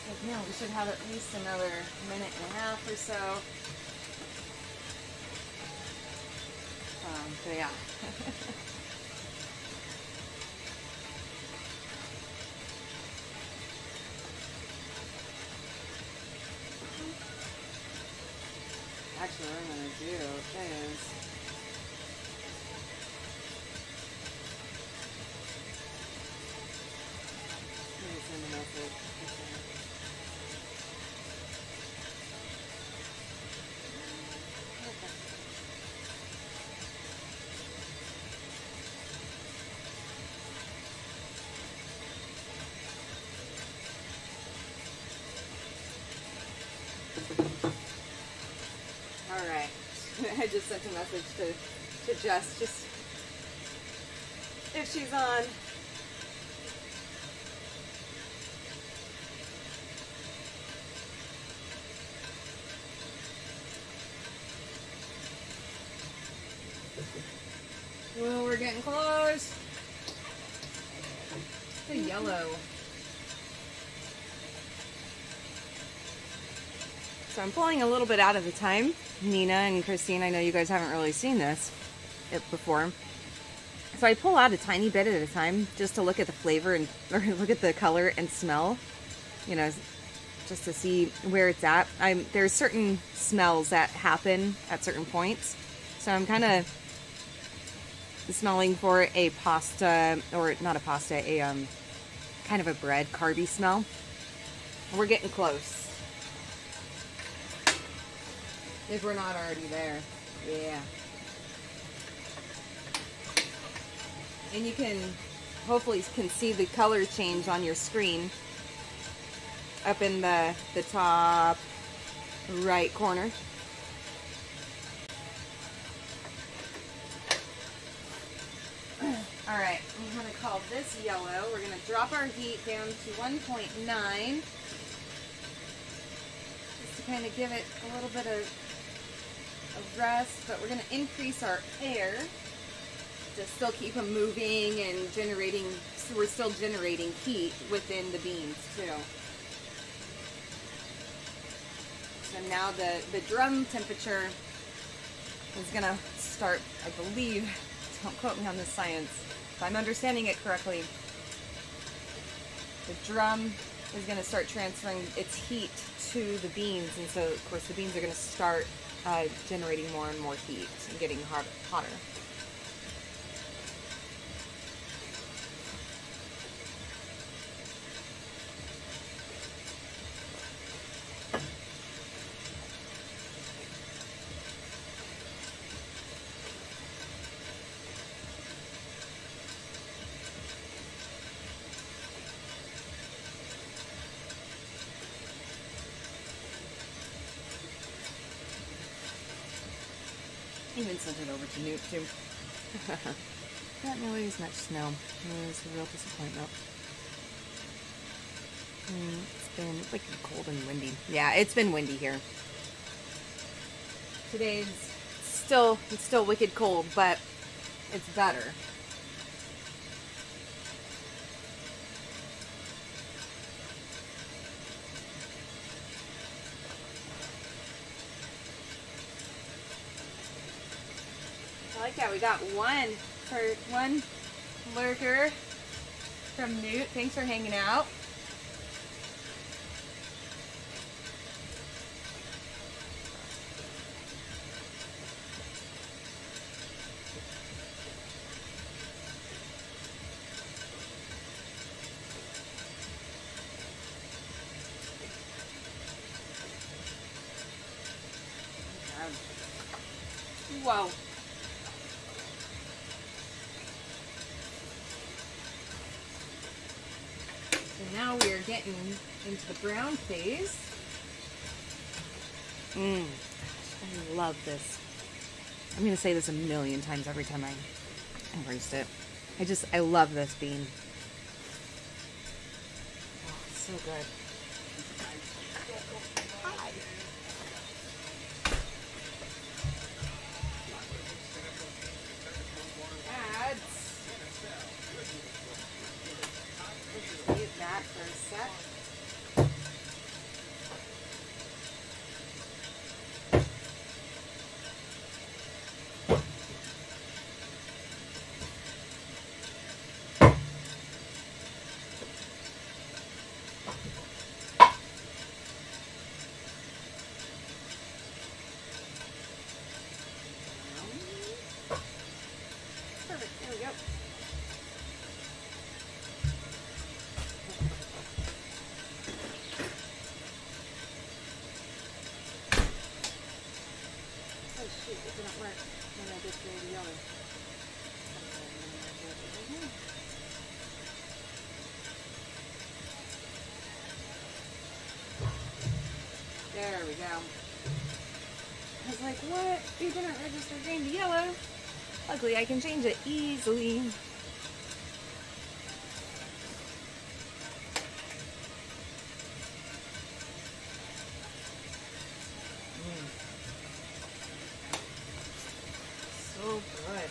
So, yeah, we should have at least another minute and a half or so. So yeah. Actually, what I'm going to do is let me send a message. Alright, I just sent a message to Jess, just if she's on. Well, we're getting close. The yellow. So I'm pulling a little bit out of the time. Nina and Christine, I know you guys haven't really seen this before. So I pull out a tiny bit at a time just to look at the flavor and or look at the color and smell, you know, just to see where it's at. There's certain smells that happen at certain points. So I'm kind of smelling for a pasta, or not a pasta, a kind of a bread, carby smell. We're getting close. If we're not already there. Yeah. And you can, hopefully can see the color change on your screen up in the top right corner. Alright, I'm going to call this yellow. We're going to drop our heat down to 1.9 just to kind of give it a little bit of rest, but we're going to increase our air to still keep them moving and generating, so we're still generating heat within the beans too. So now the drum temperature is going to start, I believe, don't quote me on the science, if I'm understanding it correctly, the drum is going to start transferring its heat to the beans, and so of course the beans are going to start generating more and more heat and getting hotter. Even sent it over to Newt too. Not nearly as much snow. It was a real disappointment. It's been wicked cold and windy. Yeah, it's been windy here. Today's it's still wicked cold, but it's better. like that. We got one lurker from Newt. Thanks for hanging out. Whoa. So now we are getting into the brown phase. I love this. I'm going to say this a million times every time I roast it. I love this bean. Oh, it's so good. Hi. Leave that for a sec. Perfect, there we go. Shoot, it didn't work when I did the yellow. There we go. I was like, what? You didn't register green to yellow. Luckily, I can change it easily. So good.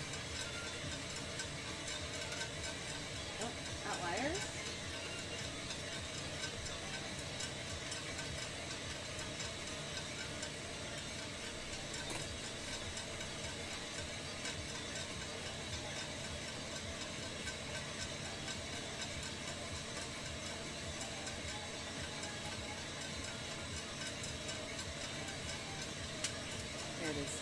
Oh, outliers. There it is.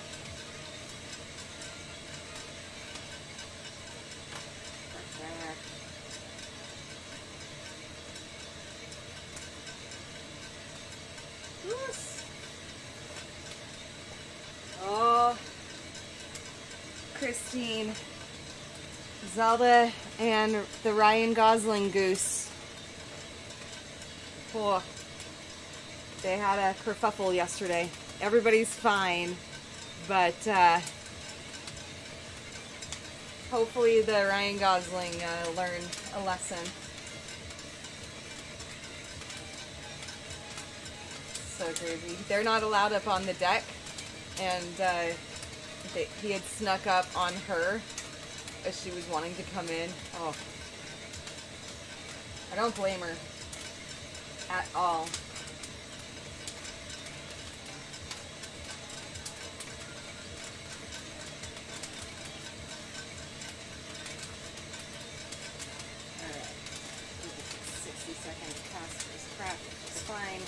Oh, Christine, Zelda, and the Ryan Gosling goose. Oh, they had a kerfuffle yesterday. Everybody's fine, but hopefully the Ryan Gosling learned a lesson. So crazy. They're not allowed up on the deck, and he had snuck up on her as she was wanting to come in. Oh, I don't blame her at all. Alright, 60 seconds past this crap, which is fine.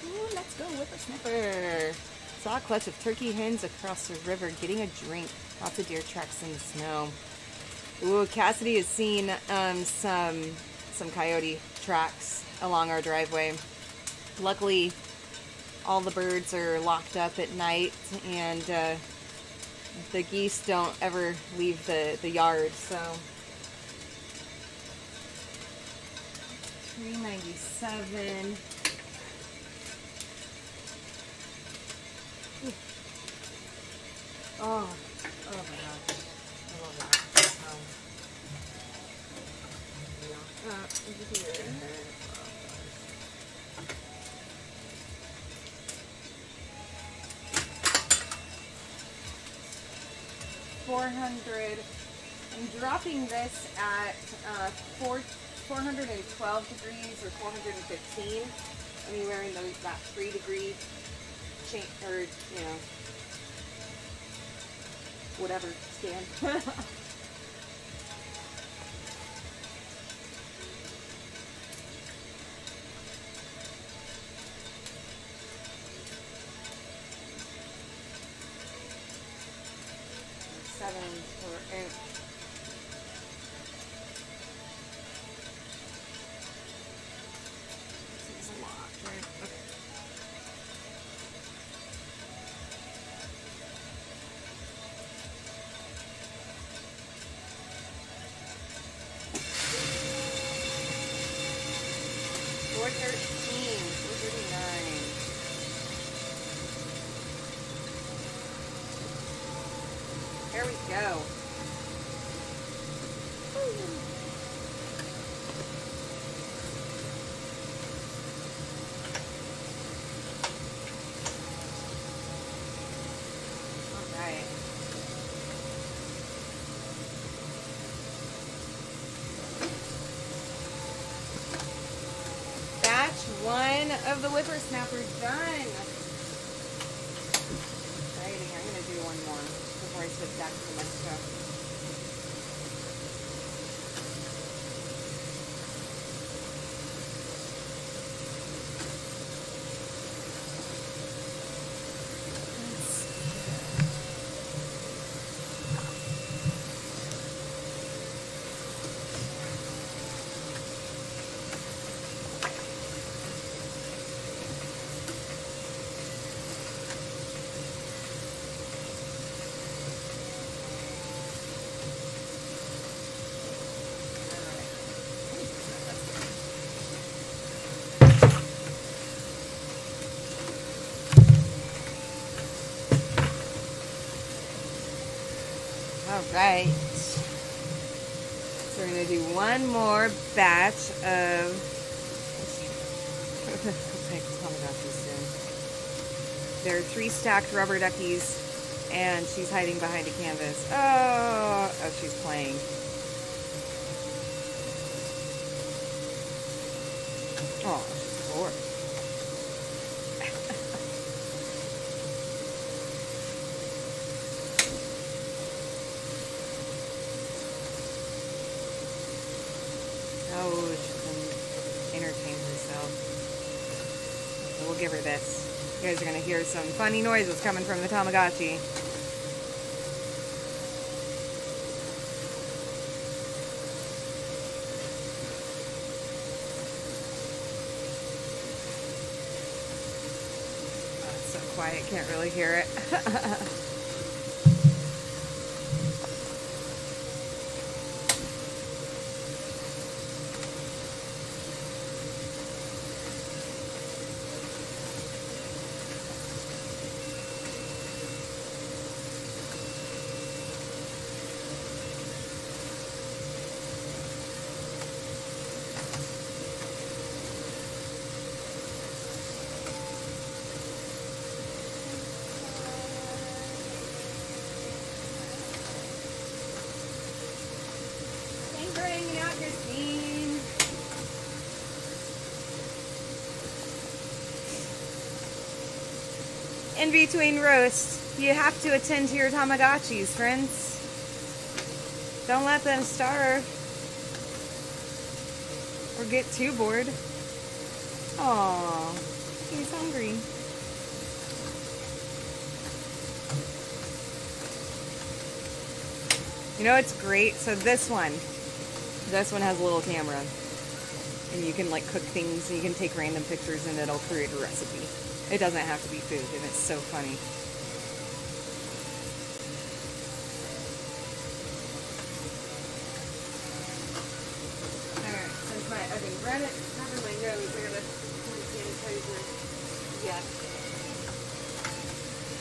Ooh, let's go WhipperSnapper. Saw a clutch of turkey hens across the river getting a drink. Lots of deer tracks in the snow. Ooh, Cassidy has seen some coyote tracks along our driveway. Luckily, all the birds are locked up at night, and the geese don't ever leave the yard. So, 397. Oh my gosh, I love that. Over here. 400. I'm dropping this at 412 degrees or 415. Anywhere in that 3 degree change, or whatever stand. Seven for eight. This is a lot, right? Okay. Four 439. There we go. All right. Batch one of the WhipperSnapper done. Exciting. I'm going to do one more before I switch back to the Mexico. All right, so we're going to do one more batch of Tamagotchis soon. There are 3 stacked rubber duckies, and she's hiding behind a canvas. Oh, she's playing. Oh, she's bored. Oh, she can entertain herself. We'll give her this. You guys are going to hear some funny noises coming from the Tamagotchi. Oh, it's so quiet, can't really hear it. Thanks for hanging out, Christine. In between roasts, you have to attend to your Tamagotchis, friends. Don't let them starve or get too bored. Aww, he's hungry. You know what's great? So this one has a little camera, and you can like cook things, and you can take random pictures, and it'll create a recipe. It doesn't have to be food, and it's so funny. Alright, since I've been covering my nose, I gotta put a sanitizer. Yeah.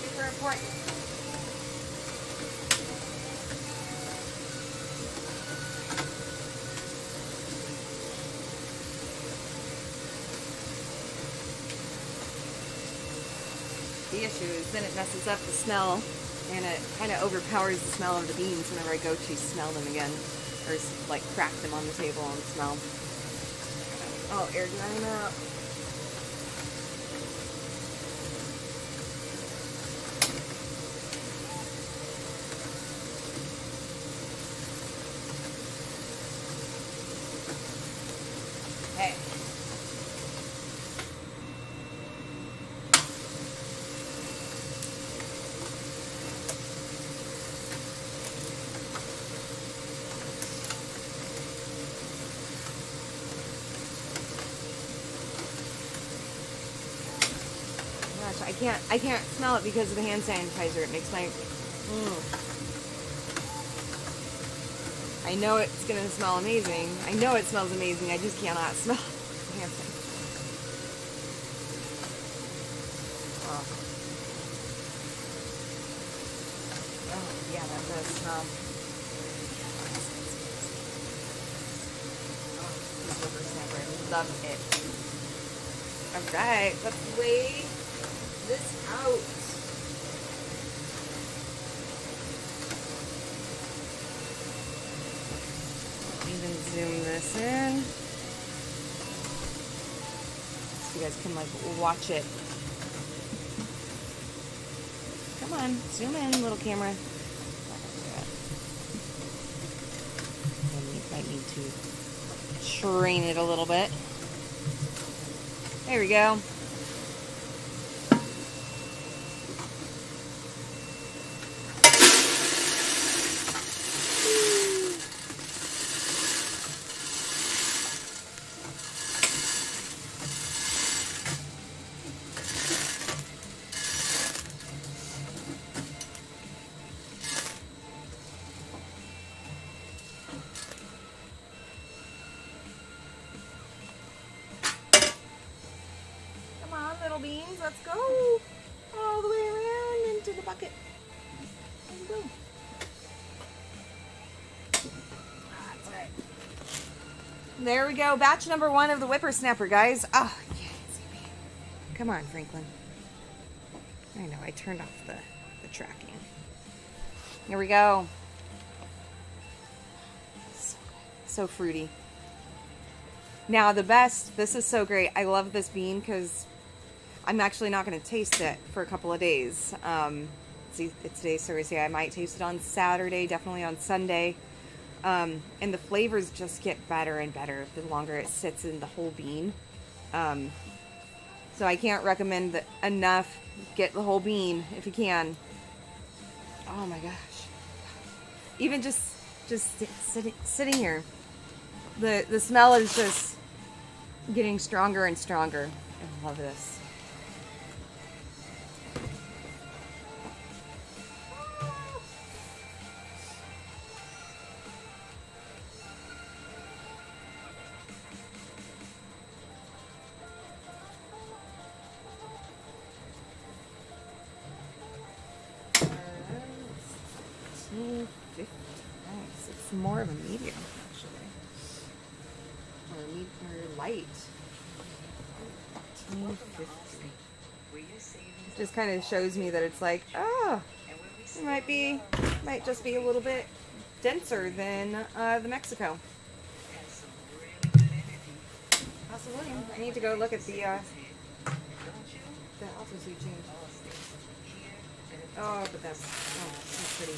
Super important. The issue is then it messes up the smell, and it kind of overpowers the smell of the beans whenever I go to smell them again, or like crack them on the table and smell. Oh, air dry them out. Okay. Gosh, I can't smell it because of the hand sanitizer. It makes my I know it's gonna smell amazing. I know it smells amazing. I just cannot smell the hand sanitizer. Oh. Oh, yeah, that does smell. Oh, this WhipperSnapper. I love it. Alright, let's weigh this out. Even zoom this in so you guys can like watch it. Come on, zoom in, little camera. I might need to train it a little bit. There we go. Little beans, let's go all the way around into the bucket. There we go. That's it. There we go. Batch number 1 of the WhipperSnapper, guys. Oh, yeah. Come on, Franklin. I know, I turned off the tracking. Here we go. So fruity. Now the best, this is so great. I love this bean because I'm actually not going to taste it for a couple of days. See, it's today's Thursday. I might taste it on Saturday, definitely on Sunday. And the flavors just get better and better the longer it sits in the whole bean. So I can't recommend enough. Get the whole bean if you can. Oh my gosh. Even just sitting here. The smell is just getting stronger and stronger. I love this. Nice. It's more of a medium, actually. Or light. 1850. Just kind of shows me that it's like, oh, it might just be a little bit denser than the Mexico. Possibly. I need to go look at the altitude change. Oh, but that's pretty.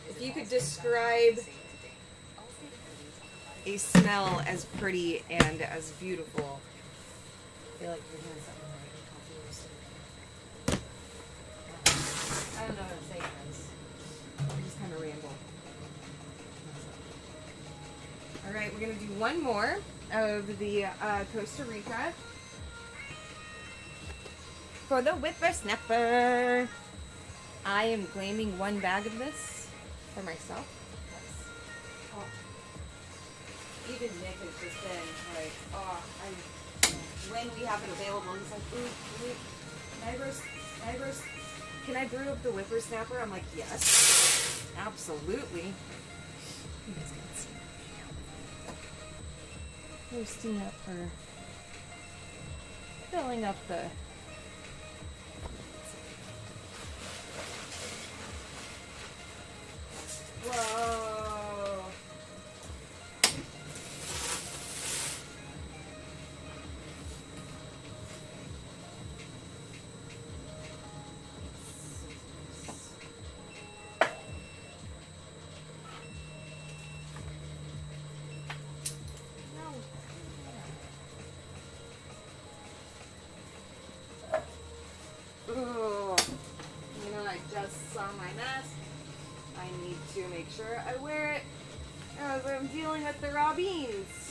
If you could describe a smell as pretty and as beautiful, I feel like you're doing something right. I don't know what I'm saying, guys. I just kind of ramble. Alright, we're going to do one more of the Costa Rica for the WhipperSnapper. I am claiming one bag of this for myself. Yes. Oh. Even Nick has just been like, oh, when we have it available, he's like, ooh, can I brew up the WhipperSnapper? I'm like, yes, absolutely. You guys can see. Roasting up or filling up the whoa. sure I wear it as I'm dealing with the raw beans.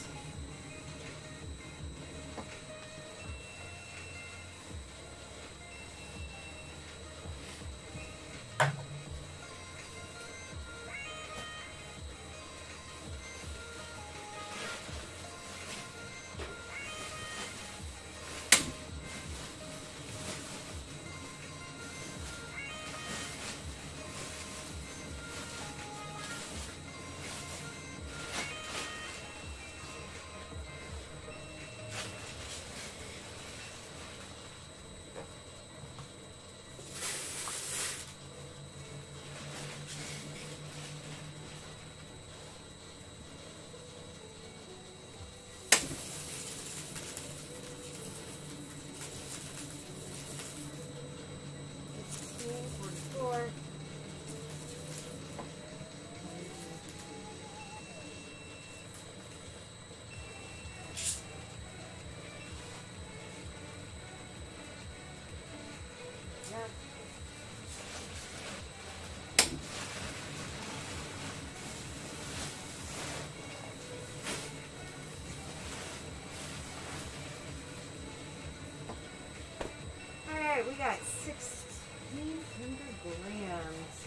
Alright, we got 1,600 grams.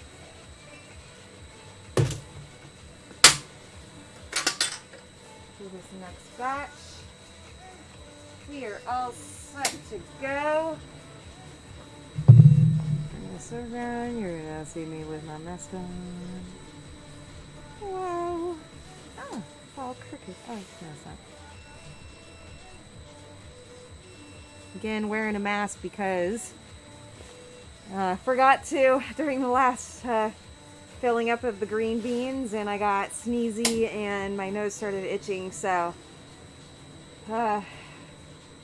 For this next batch. We are all set to go. Bring this around. You're gonna see me with my mask on. Whoa. Oh, it's all crooked. Oh, no, it's not. Again, wearing a mask because forgot to during the last filling up of the green beans, and I got sneezy and my nose started itching, so the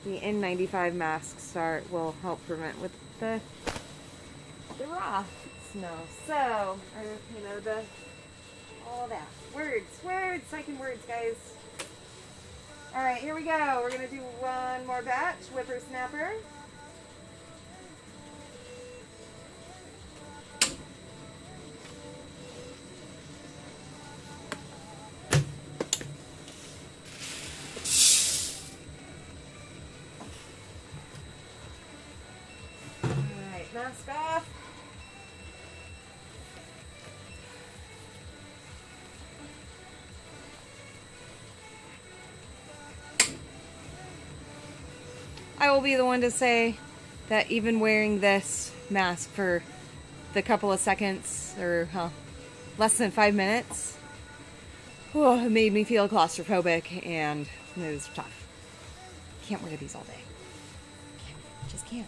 N95 masks will help prevent with the raw snow. So, or, you know, all that. Words, second words, guys. Alright, here we go. We're going to do one more batch, WhipperSnapper. Alright, mask off. I will be the one to say that even wearing this mask for the couple of seconds, or less than 5 minutes, it made me feel claustrophobic, and it was tough. Can't wear these all day. Just can't.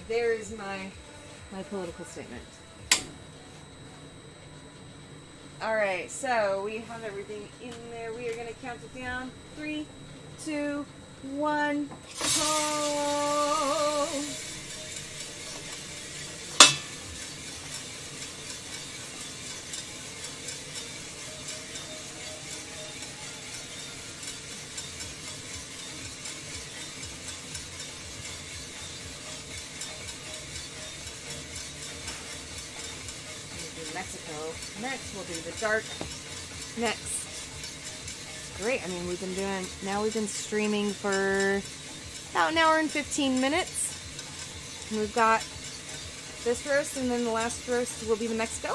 There's my political statement. Alright, so we have everything in there. We are going to count it down. 3, 2, 1. Pull! Mexico. Next, we'll do the dark next. Great. I mean, we've been streaming for about an hour and 15 minutes. And we've got this roast, and then the last roast will be the Mexico.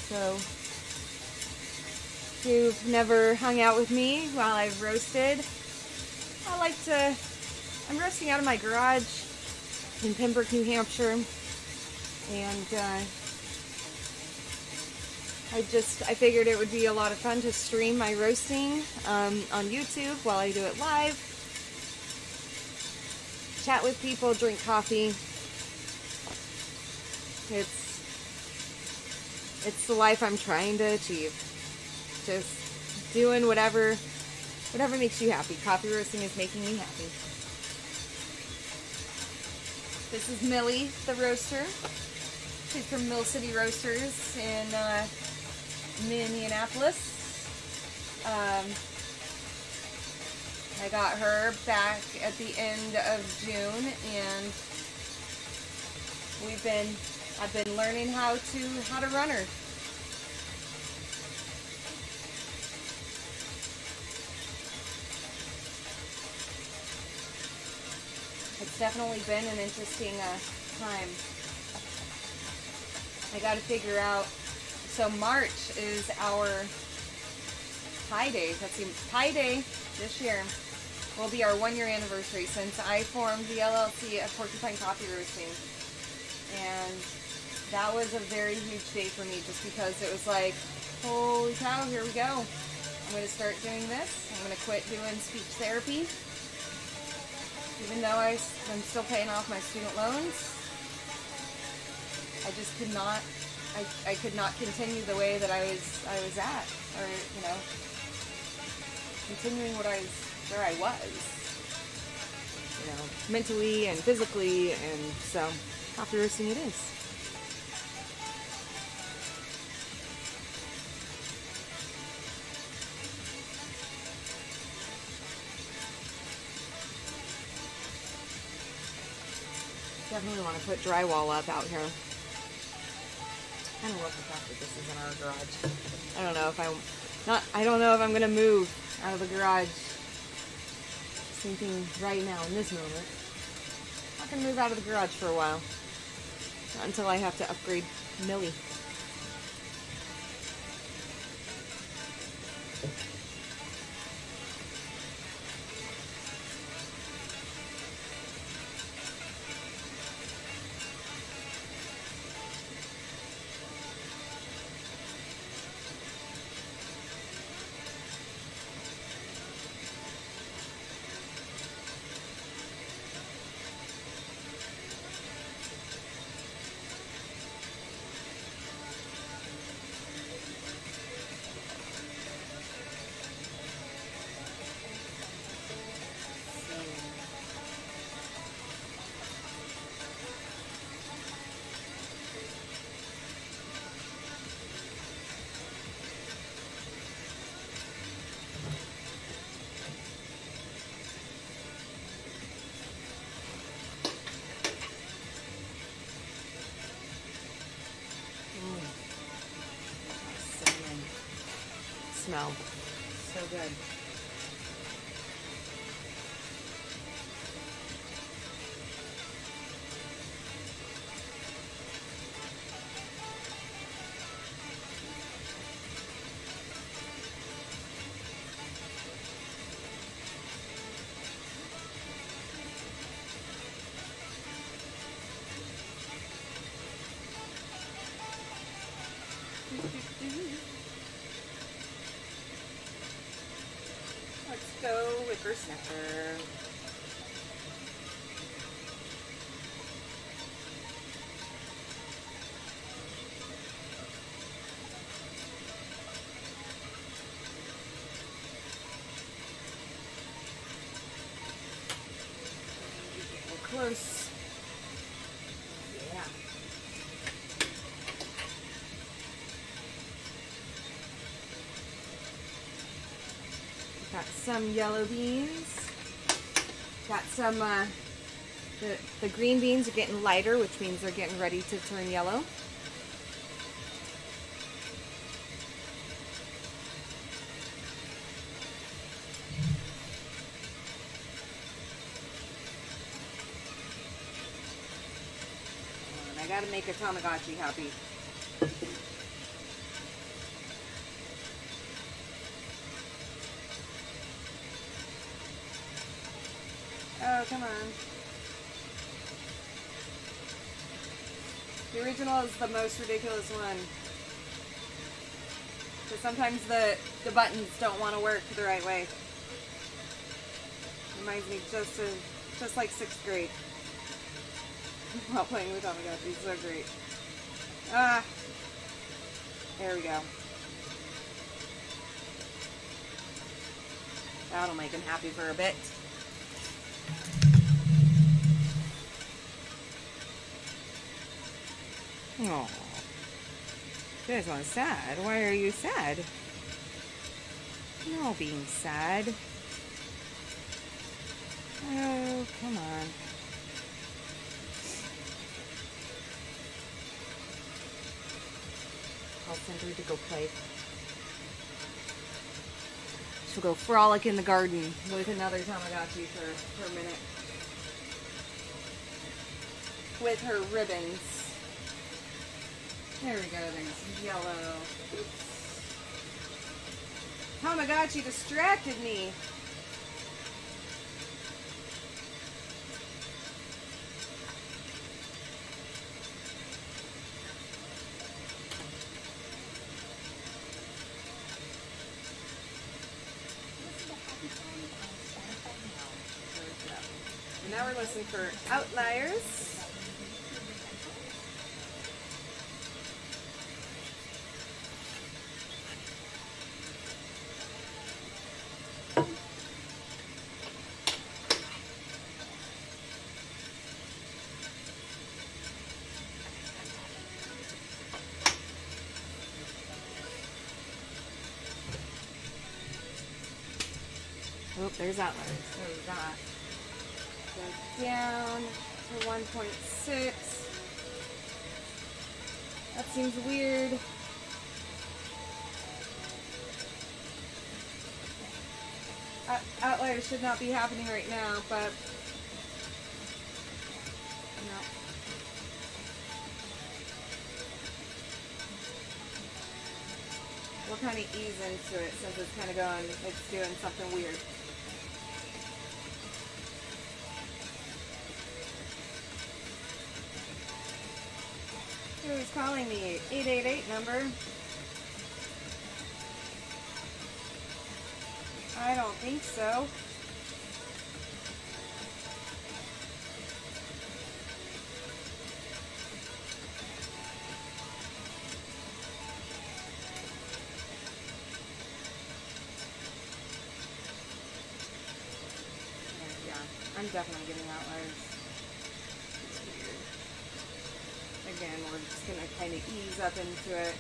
So, if you've never hung out with me while I've roasted, I'm roasting out of my garage in Pembroke, New Hampshire. And I figured it would be a lot of fun to stream my roasting on YouTube while I do it live. Chat with people, drink coffee. It's the life I'm trying to achieve. Just doing whatever makes you happy. Coffee roasting is making me happy. This is Millie, the roaster. She's from Mill City Roasters in Minneapolis. I got her back at the end of June, and I've been learning how to run her. It's definitely been an interesting time. I got to figure out. So March is our Pi Day. Let's see, Pi Day this year will be our 1-year anniversary since I formed the LLC of Porcupine Coffee Roasting, and that was a very huge day for me just because it was like, holy cow, here we go. I'm going to start doing this. I'm going to quit doing speech therapy. Even though I'm still paying off my student loans, I just could not, I could not continue the way that I was at, or, you know, continuing where I was, you know, mentally and physically, and so coffee roasting it is. Definitely want to put drywall up out here. Kind of love the fact that this is in our garage. I don't know if I'm gonna move out of the garage. Same thing right now in this moment. I'm not gonna move out of the garage for a while. Not until I have to upgrade Millie. Smell so good. Let's go WhipperSnapper. Get close. Yeah. Got some yellow beans. Got some, the green beans are getting lighter, which means they're getting ready to turn yellow. And I gotta make a Tamagotchi happy. Oh, come on. The original is the most ridiculous one. Because sometimes the buttons don't want to work the right way. Reminds me just like 6th grade. While playing with Tamagotchi. So great. Ah. There we go. That'll make him happy for a bit. Oh, you guys are sad. Why are you sad? No being sad. Oh, come on. I'll send her to go play. She'll go frolic in the garden with another Tamagotchi for a minute. With her ribbons. There we go, there's yellow. Oops. Tamagotchi distracted me. And now we're listening for Outliers. Oh, there's Outliers. There we got. Go down to 1.6. That seems weird. Outliers should not be happening right now, but no. We'll kind of ease into it since it's kind of going, it's doing something weird. Who's calling me? 888 number. I don't think so. Yeah, I'm definitely getting Outliers. It's weird. Again, we're just going to kind of ease up into it.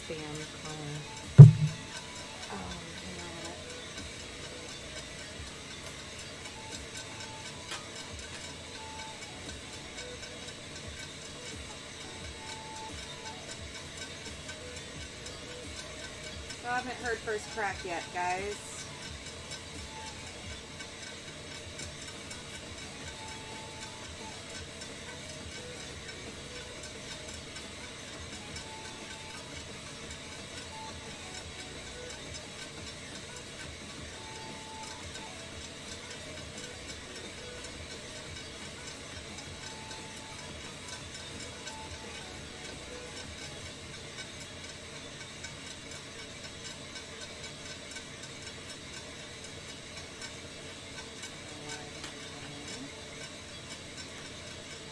Spam calling. Oh, you know what? So I haven't heard first crack yet, guys.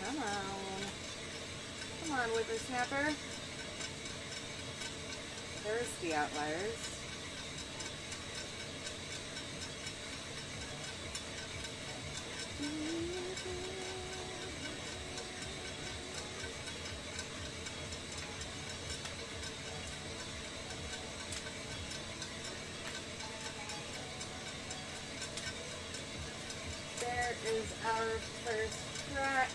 Come on. Come on, WhipperSnapper. There's the Outliers. There is our first crack.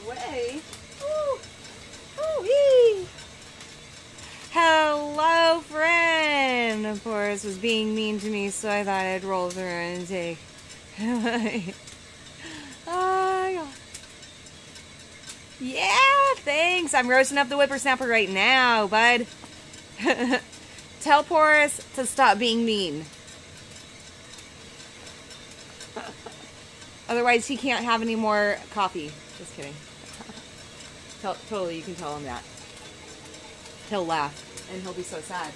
way. Ooh. Ooh-wee. Hello, friend. Of course, was being mean to me, so I thought I'd roll through and take. Oh, yeah, thanks. I'm roasting up the WhipperSnapper right now, bud. Tell Porus to stop being mean. Otherwise, he can't have any more coffee. Just kidding. Totally, you can tell him that. He'll laugh, and he'll be so sad.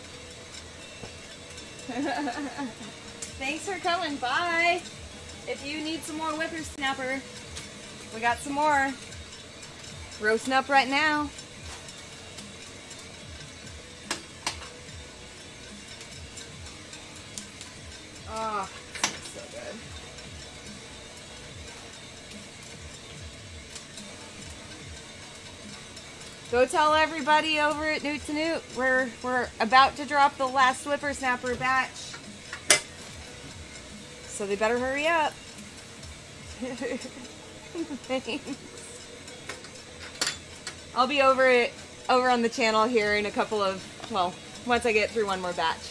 Thanks for coming. Bye. If you need some more WhipperSnapper, we got some more. Roasting up right now. Oh, so good. Go tell everybody over at Newt to Newt we're about to drop the last WhipperSnapper batch. So they better hurry up. Thanks. I'll be over on the channel here in a couple of, well, once I get through one more batch.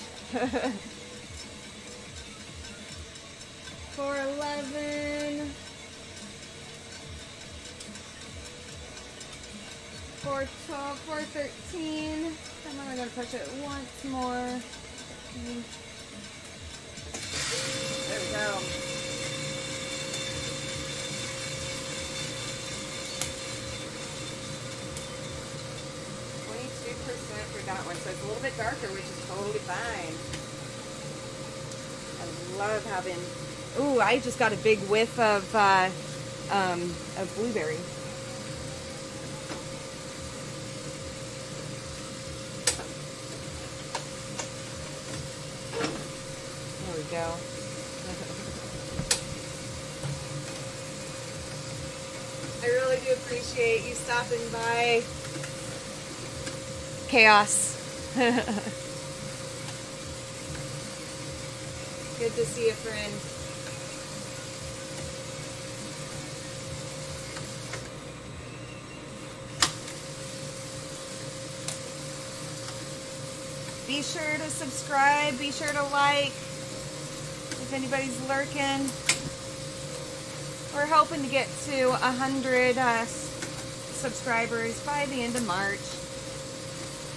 411, 412, 413. I'm only gonna push it once more. There we go. 22% for that one, so it's a little bit darker, which is totally fine. I love having. Ooh, I just got a big whiff of blueberry. There we go. I really do appreciate you stopping by. Chaos. Good to see you, friend. Be sure to subscribe. Be sure to like. If anybody's lurking. We're hoping to get to 100 subscribers by the end of March.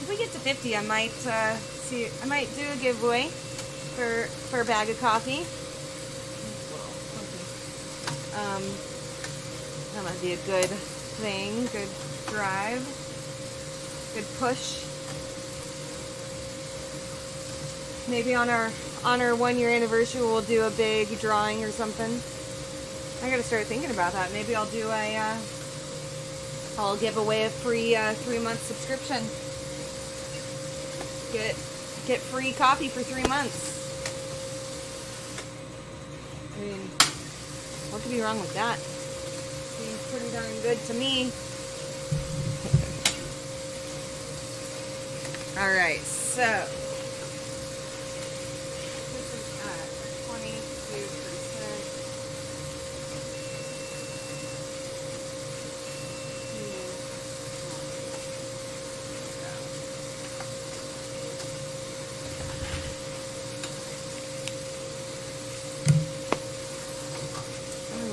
If we get to 50, I might do a giveaway for a bag of coffee. That might be a good thing, good drive, good push. Maybe on our 1-year anniversary, we'll do a big drawing or something. I gotta start thinking about that. Maybe I'll do I'll give away a free 3-month subscription. Get free coffee for 3 months. I mean, what could be wrong with that? Seems pretty darn good to me. Alright, so this is at 22%.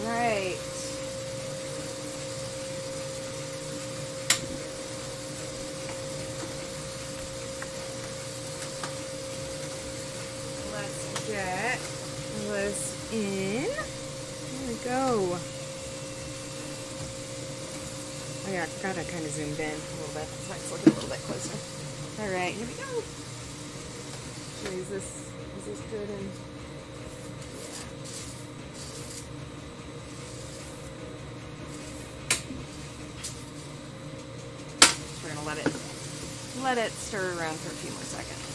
Alright. Let's get this in. There we go. Oh yeah, I forgot I kind of zoomed in a little bit, so let's look a little bit closer. Alright, here we go. Is this good? And we're gonna let it stir around for a few more seconds.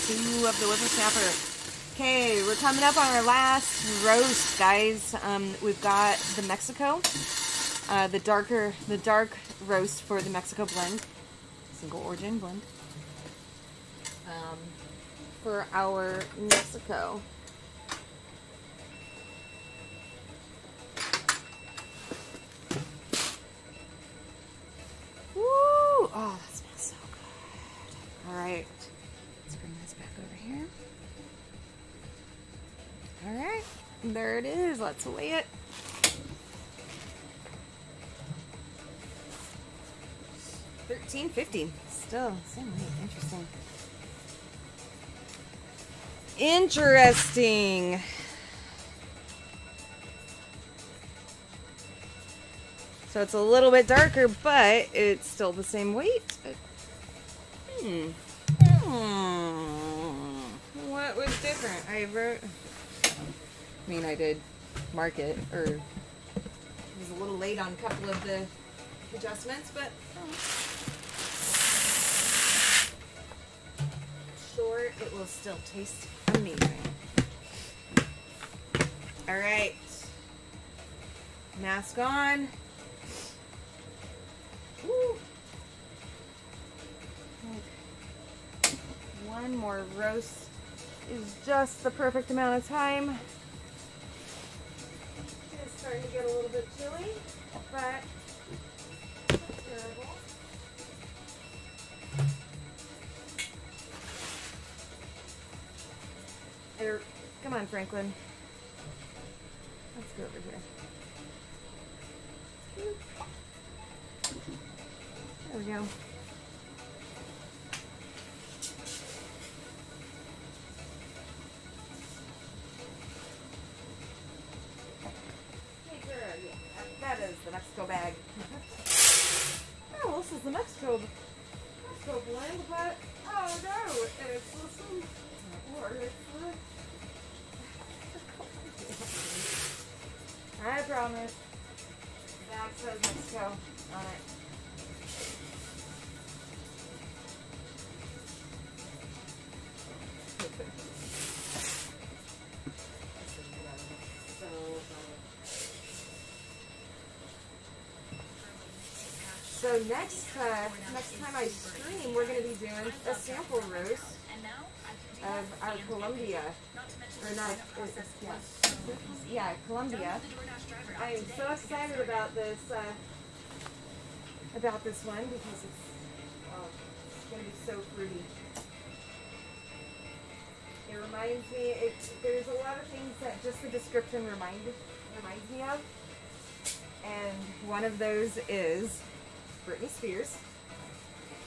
Two of the WhipperSnapper. Okay, we're coming up on our last roast, guys. We've got the Mexico. the dark roast for the Mexico blend, single origin blend, for our Mexico. Woo! Oh, that smells so good. All right, let's bring this back over here. All right, there it is. Let's weigh it. $13.50. Still same weight. Interesting. Interesting. So it's a little bit darker, but it's still the same weight. What was different? I did mark it, or was a little late on a couple of the adjustments, but sure, it will still taste amazing. All right, mask on. Woo. One more roast is just the perfect amount of time. It's starting to get a little bit chilly, but not terrible. There, come on, Franklin. Let's go over here. There we go. That is the Mexico bag. Oh, well, this is the Mexico blend, but oh no, it's listen, or it's I promise. That says Mexico on it. So next time I stream, we're going to be doing a sample roast of our Colombia, or not, Colombia. I am so excited about this one because it's going to be so fruity. It reminds me, there's a lot of things that just the description reminds me of, and one of those is Britney Spears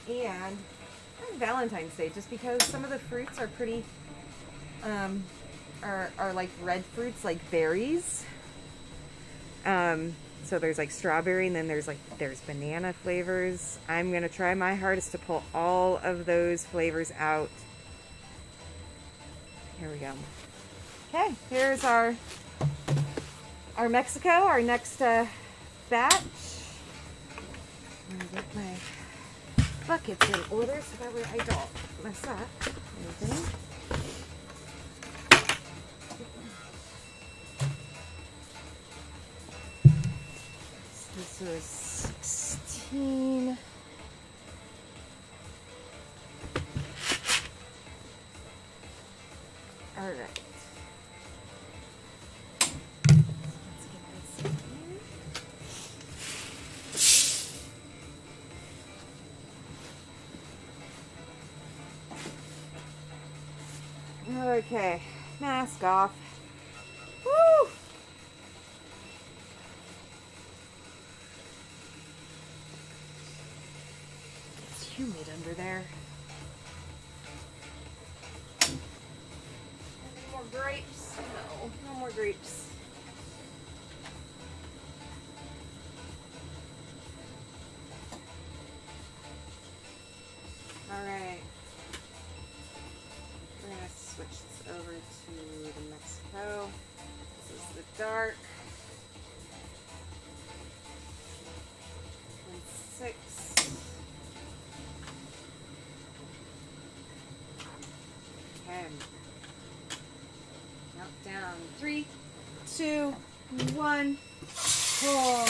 and Valentine's Day, just because some of the fruits are pretty are like red fruits, like berries. So there's like strawberry, and then there's banana flavors. I'm gonna try my hardest to pull all of those flavors out. Here we go. Okay, here's our Mexico, our next batch. I'm gonna get my buckets in order so that way I don't mess up anything. This was 16. All right. Let's get this in here. Okay, mask off. Woo! It's humid under there. Any more grapes? No, no more grapes. All right. We're gonna switch this over to the Mexico. This is the dark. 6. Okay. Countdown. 3, 2, 1. Pull.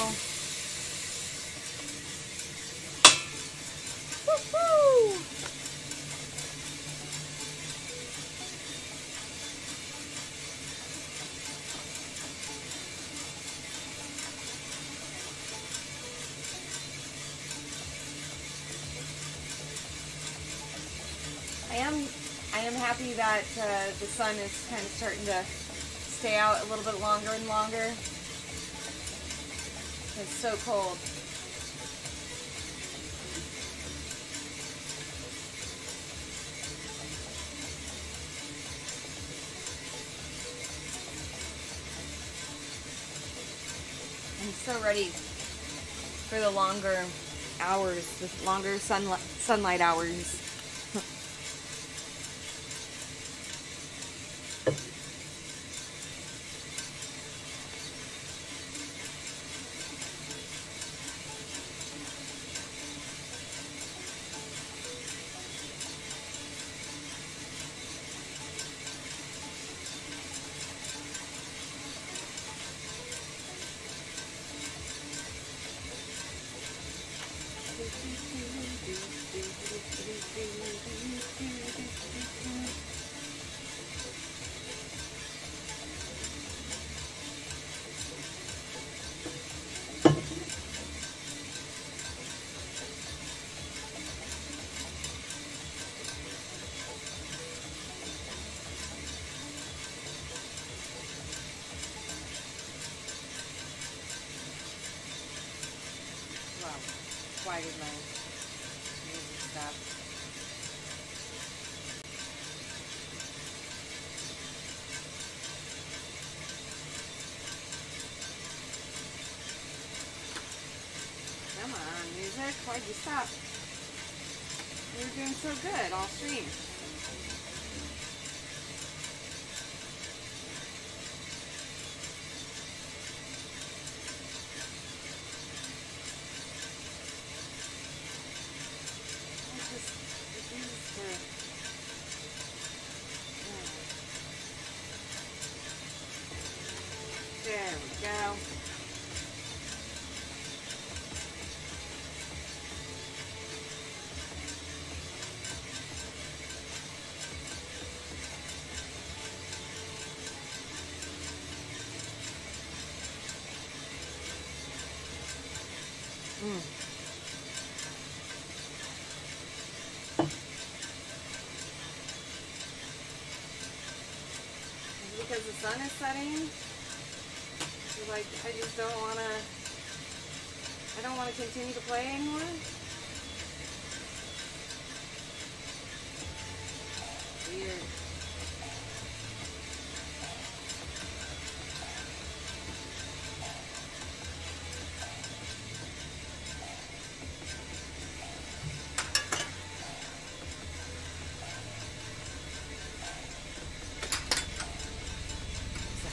happy that the sun is kind of starting to stay out a little bit longer and longer. It's so cold. I'm so ready for the longer hours, the longer sunlight hours. Why did my music stop? Come on, music. Why'd you stop? You were doing so good all stream. There we go. Because the sun is setting, you're like, I just don't want to, I don't want to continue to play anymore. Weird.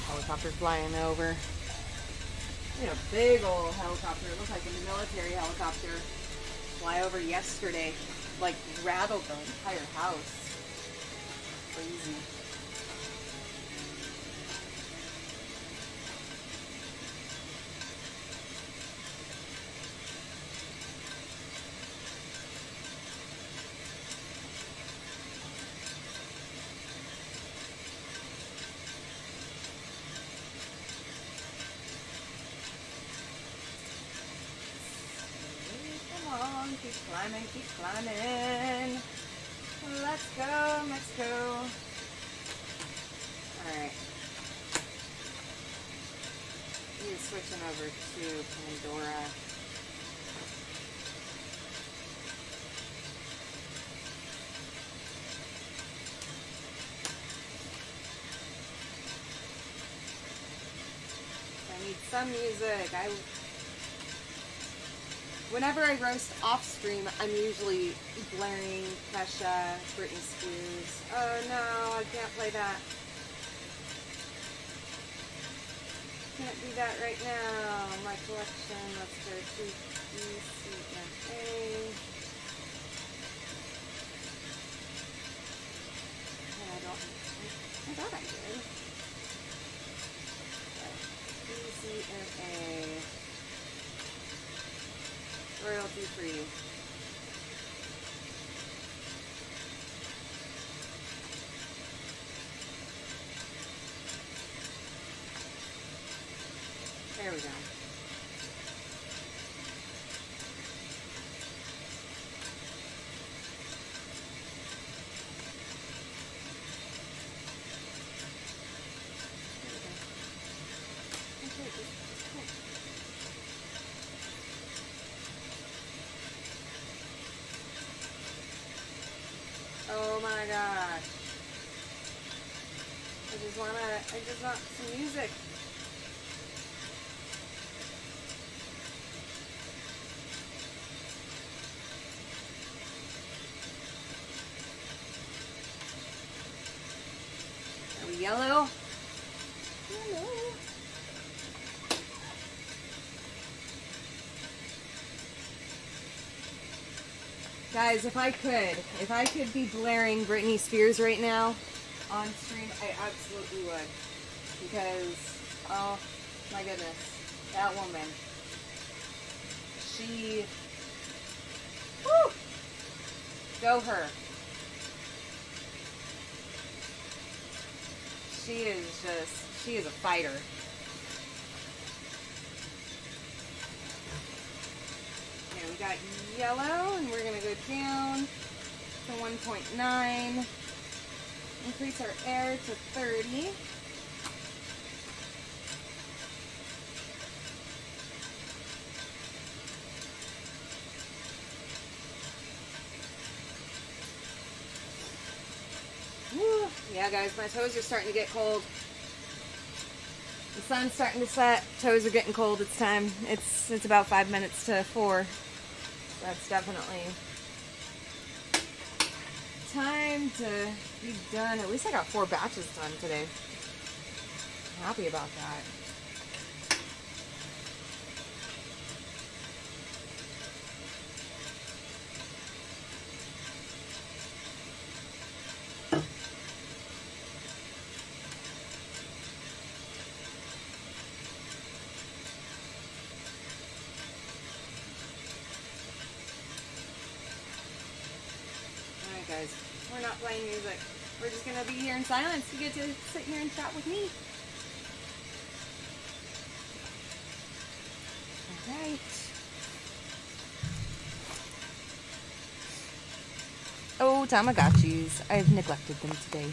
Helicopter flying over. We had a big old helicopter. It looked like a military helicopter fly over yesterday. Like rattled the entire house. Crazy. Keep climbing, keep climbing. Let's go, Mexico. Alright. He's switching over to Pandora. I need some music. Whenever I roast off stream, I'm usually blaring Kesha, Britney Spears. Oh no, I can't play that. Can't do that right now. My collection, let's go to ECMA. I thought I did. ECMA. Royalty free. There we go. I just want some music. Are we yellow? Yellow. Guys, if I could be blaring Britney Spears right now on stream, I absolutely would. Because, oh my goodness, that woman, she, woo, go her. She is a fighter. Okay, we got yellow, and we're going to go down to 1.9. Increase our air to 30. Woo. Yeah, guys, my toes are starting to get cold. The sun's starting to set. Toes are getting cold. It's time. It's about 5 minutes to 4. That's definitely time to be done. At least I got 4 batches done today. I'm happy about that. Guys, we're not playing music. We're just gonna be here in silence. You get to sit here and chat with me. Alright. Oh, Tamagotchis. I've neglected them today.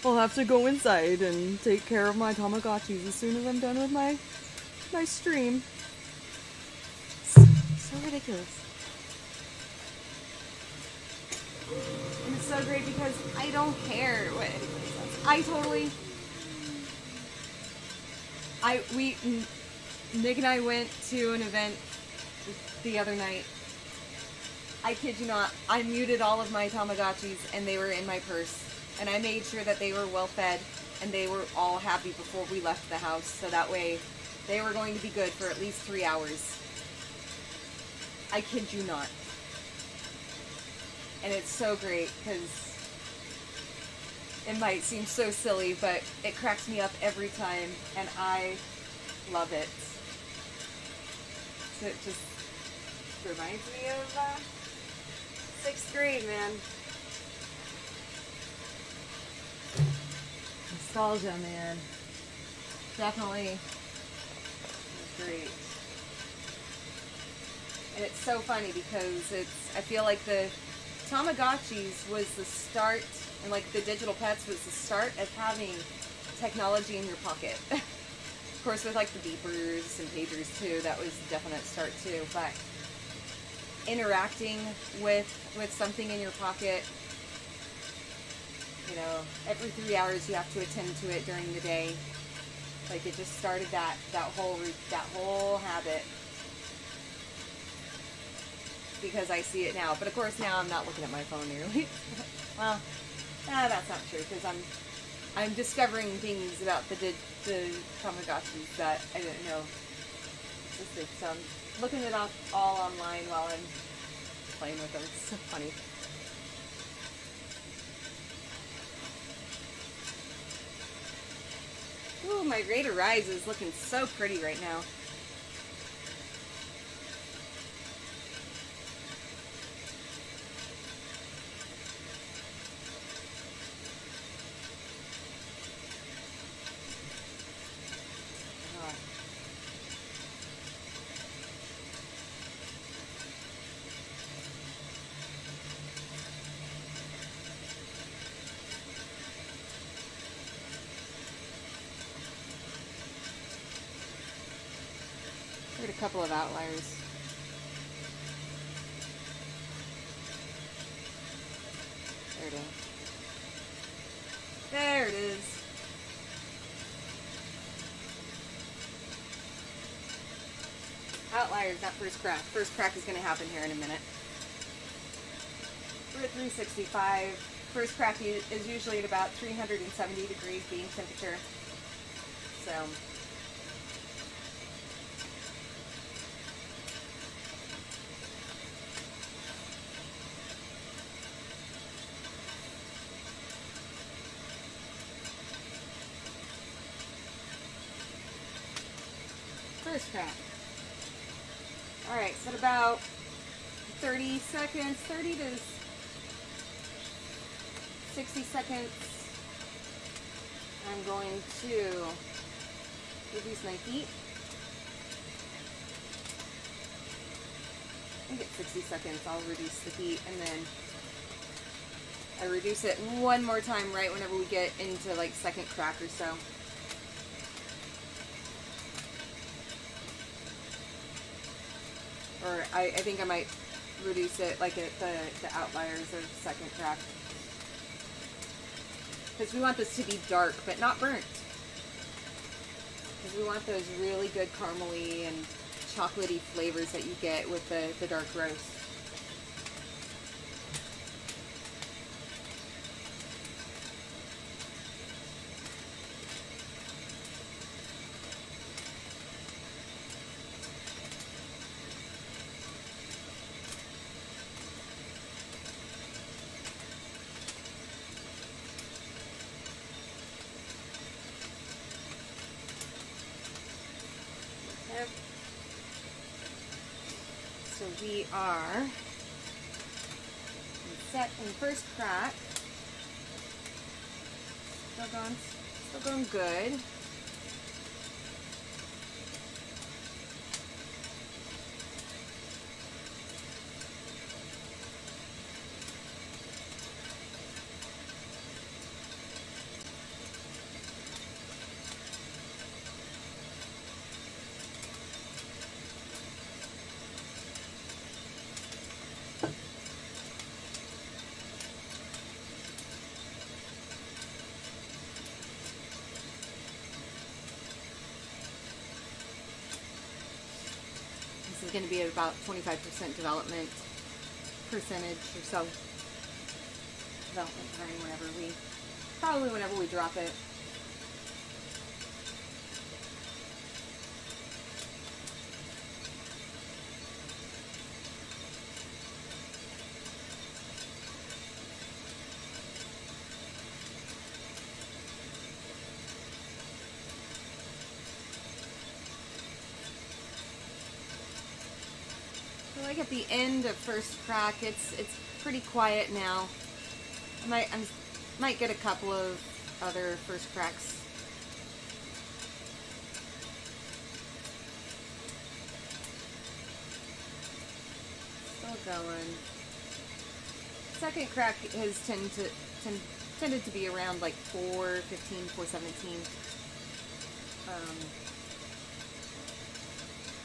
I'll have to go inside and take care of my Tamagotchis as soon as I'm done with my stream. So ridiculous. And it's so great because I don't care what anybody says. Nick and I went to an event the other night. I kid you not, I muted all of my Tamagotchis and they were in my purse. And I made sure that they were well fed and they were all happy before we left the house. So that way they were going to be good for at least 3 hours. I kid you not. And it's so great because it might seem so silly, but it cracks me up every time, and I love it. So it just reminds me of 6th grade, man. Nostalgia, man. Definitely great. And it's so funny because I feel like the Tamagotchis was the start, and like the digital pets was the start of having technology in your pocket. Of course, with like the beepers and pagers too, that was a definite start too. But interacting with something in your pocket, you know, every 3 hours you have to attend to it during the day. Like it just started that whole habit. Because I see it now, but of course now I'm not looking at my phone nearly. Well, that's not true because I'm discovering things about the Tamagotchis that I didn't know existed. So I'm looking it up all online while I'm playing with them. It's so funny. Ooh, my Raider Rise is looking so pretty right now. A couple of outliers. There it is. There it is. Outliers, not first crack. First crack is going to happen here in a minute. We're at 365. First crack is usually at about 370 degrees being temperature. So first crack. Alright, so at about 30 seconds, 30 to 60 seconds, I'm going to reduce my heat. I think at 60 seconds I'll reduce the heat, and then I reduce it one more time right whenever we get into like second crack or so. Or I think I might reduce it like at the outliers of second crack. Because we want this to be dark, but not burnt. Because we want those really good caramely and chocolatey flavors that you get with the dark roast. So we are set in first crack. Still going good. This is going to be at about 25% development percentage or so. Development time probably whenever we drop it. Like at the end of first crack, it's pretty quiet now. I might get a couple of other first cracks. Still going. Second crack has tended to be around like 4:15, 4:17.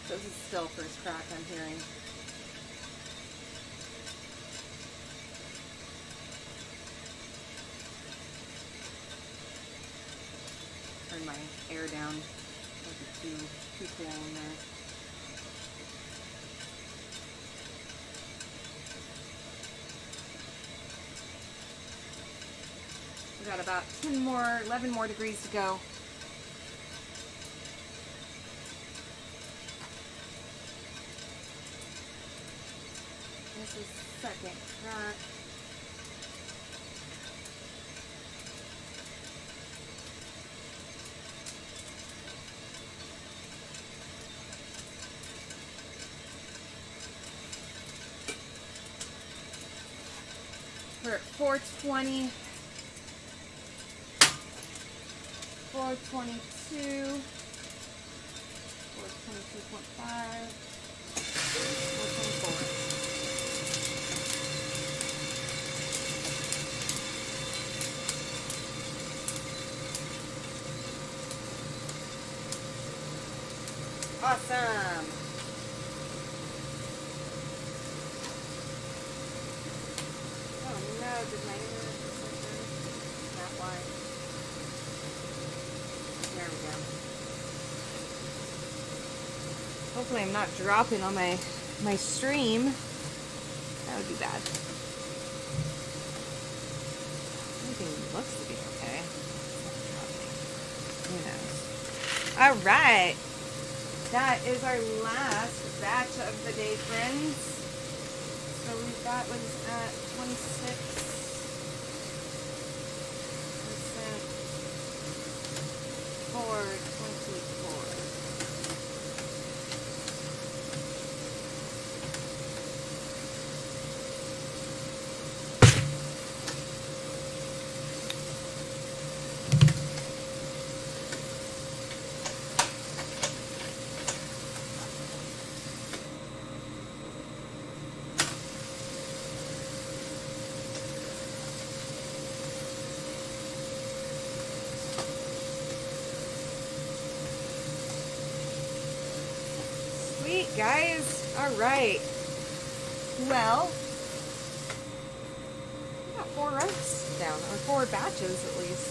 So this is still first crack I'm hearing. Turn my air down. It wasn't too cool in there. We got about 11 more degrees to go. This is second crack. We're at 420, 422, 422.5, 424. Awesome. Oh no, did my internet just not why? There we go. Hopefully I'm not dropping on my stream. That would be bad. Everything looks to be okay. Who knows? All right. That is our last batch of the day, friends. So that was at 26%. 424. Sweet, guys. All right. Well, we got 4 roasts down, or 4 batches at least,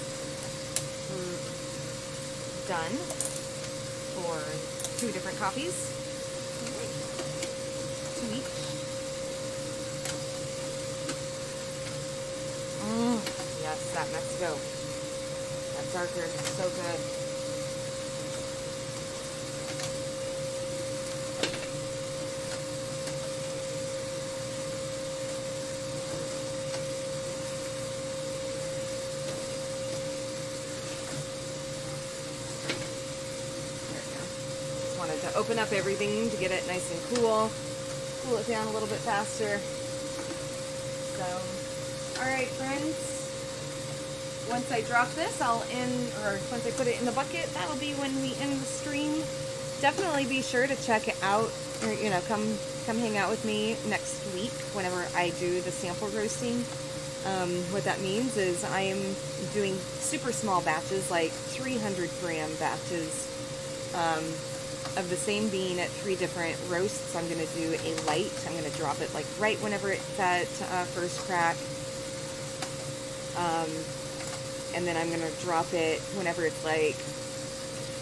done for 2 different coffees. 2 each. Yes, that Mexico. That darker, so good. Wanted to open up everything to get it nice and cool it down a little bit faster. So, all right, friends. Once I drop this, once I put it in the bucket, that'll be when we end the stream. Definitely be sure to check it out, or come hang out with me next week whenever I do the sample roasting. What that means is I am doing super small batches, like 300-gram batches. Of the same bean at 3 different roasts. I'm going to do a light. I'm going to drop it like right whenever it's at first crack. And then I'm going to drop it whenever it's like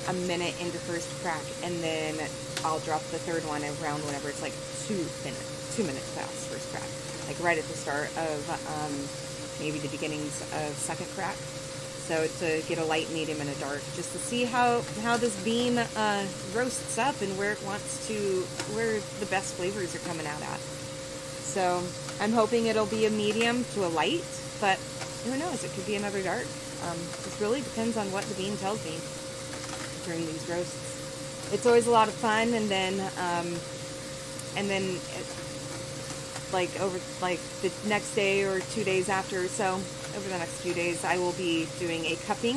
a minute into first crack. And then I'll drop the third one around whenever it's like 2 minutes past first crack. Like right at the start of maybe the beginnings of second crack. So to get a light, medium, and a dark, just to see how this bean roasts up and where the best flavors are coming out at. So I'm hoping it'll be a medium to a light, but who knows? It could be another dark. It really depends on what the bean tells me during these roasts. It's always a lot of fun, and then over the next day or 2 days after, so over the next few days, I will be doing a cupping,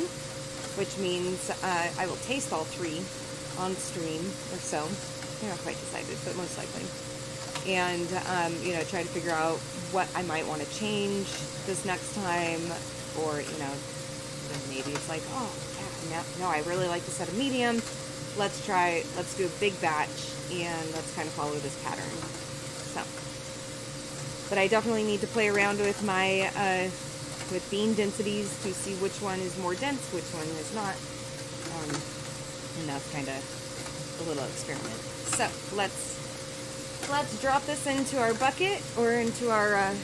which means I will taste all 3 on stream or so. I'm not quite decided, but most likely. And try to figure out what I might want to change this next time, or then maybe it's like, oh yeah, no, I really like the set of medium. Let's do a big batch, and let's kind of follow this pattern. So. But I definitely need to play around with my with bean densities to see which one is more dense, which one is not, and that's kind of a little experiment. So let's drop this into our bucket or into our. Let's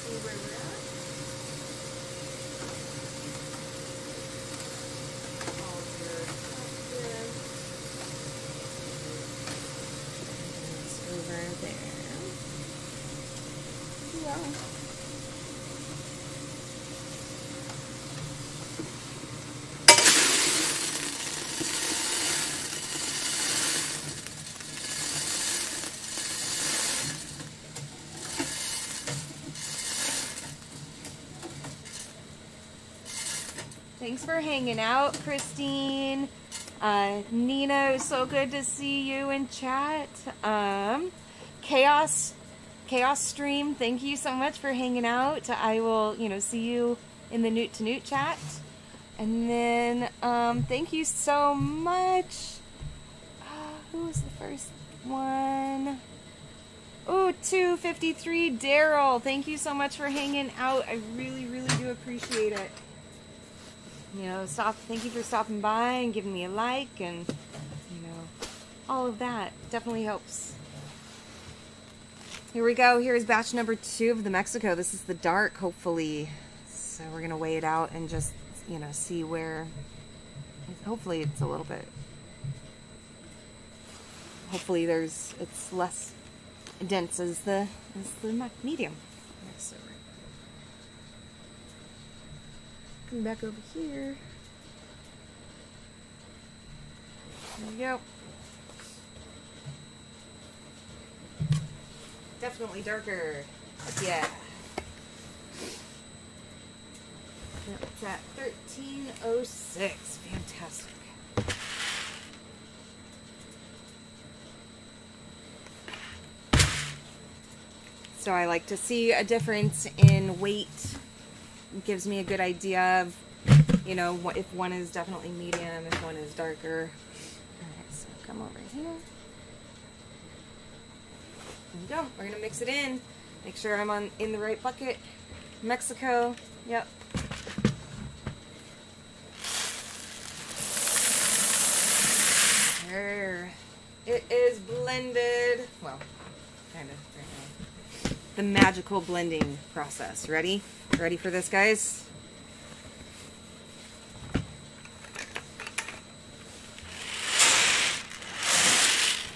see where we're at. All of your it's over there. Well. Thanks for hanging out, Christine. Nina, so good to see you in chat. Chaos Stream, thank you so much for hanging out. I will, see you in the Newt to Newt chat. And then, thank you so much. Who was the first one? Oh, 253 Daryl. Thank you so much for hanging out. I really, really do appreciate it. You know, thank you for stopping by and giving me a like, and you know, all of that definitely helps. Here we go. Here's batch number 2 of the Mexico. This is the dark, hopefully. So we're gonna weigh it out and just, you know, see where. Hopefully it's a little bit. Hopefully it's less dense as the medium. So come back over here. There we go. Definitely darker. Yeah. It's at 1306. Fantastic. So I like to see a difference in weight. It gives me a good idea of, you know, if one is definitely medium, if one is darker. Alright, so come over here. There we go. We're gonna mix it in. Make sure I'm in the right bucket. Mexico. Yep. There. It is blended. Well, kind of right now. The magical blending process. Ready? Ready for this, guys?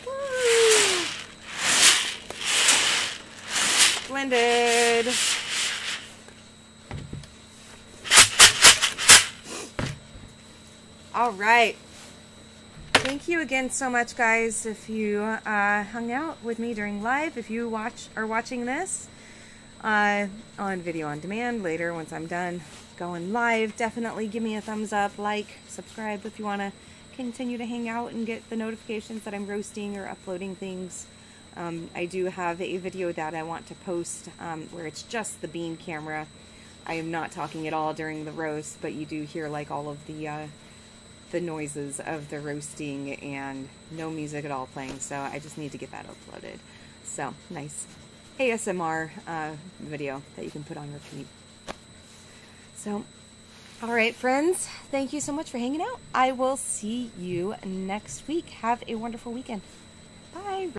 Woo! Blended. All right. Thank you again so much, guys, if you hung out with me during live. If you are watching this on video on demand later once I'm done going live, definitely give me a thumbs up, like, subscribe if you want to continue to hang out and get the notifications that I'm roasting or uploading things. I do have a video that I want to post where it's just the bean camera. I am not talking at all during the roast, but you do hear like all of the noises of the roasting and no music at all playing, so I just need to get that uploaded. So, nice ASMR video that you can put on repeat. So, alright friends, thank you so much for hanging out. I will see you next week. Have a wonderful weekend. Bye!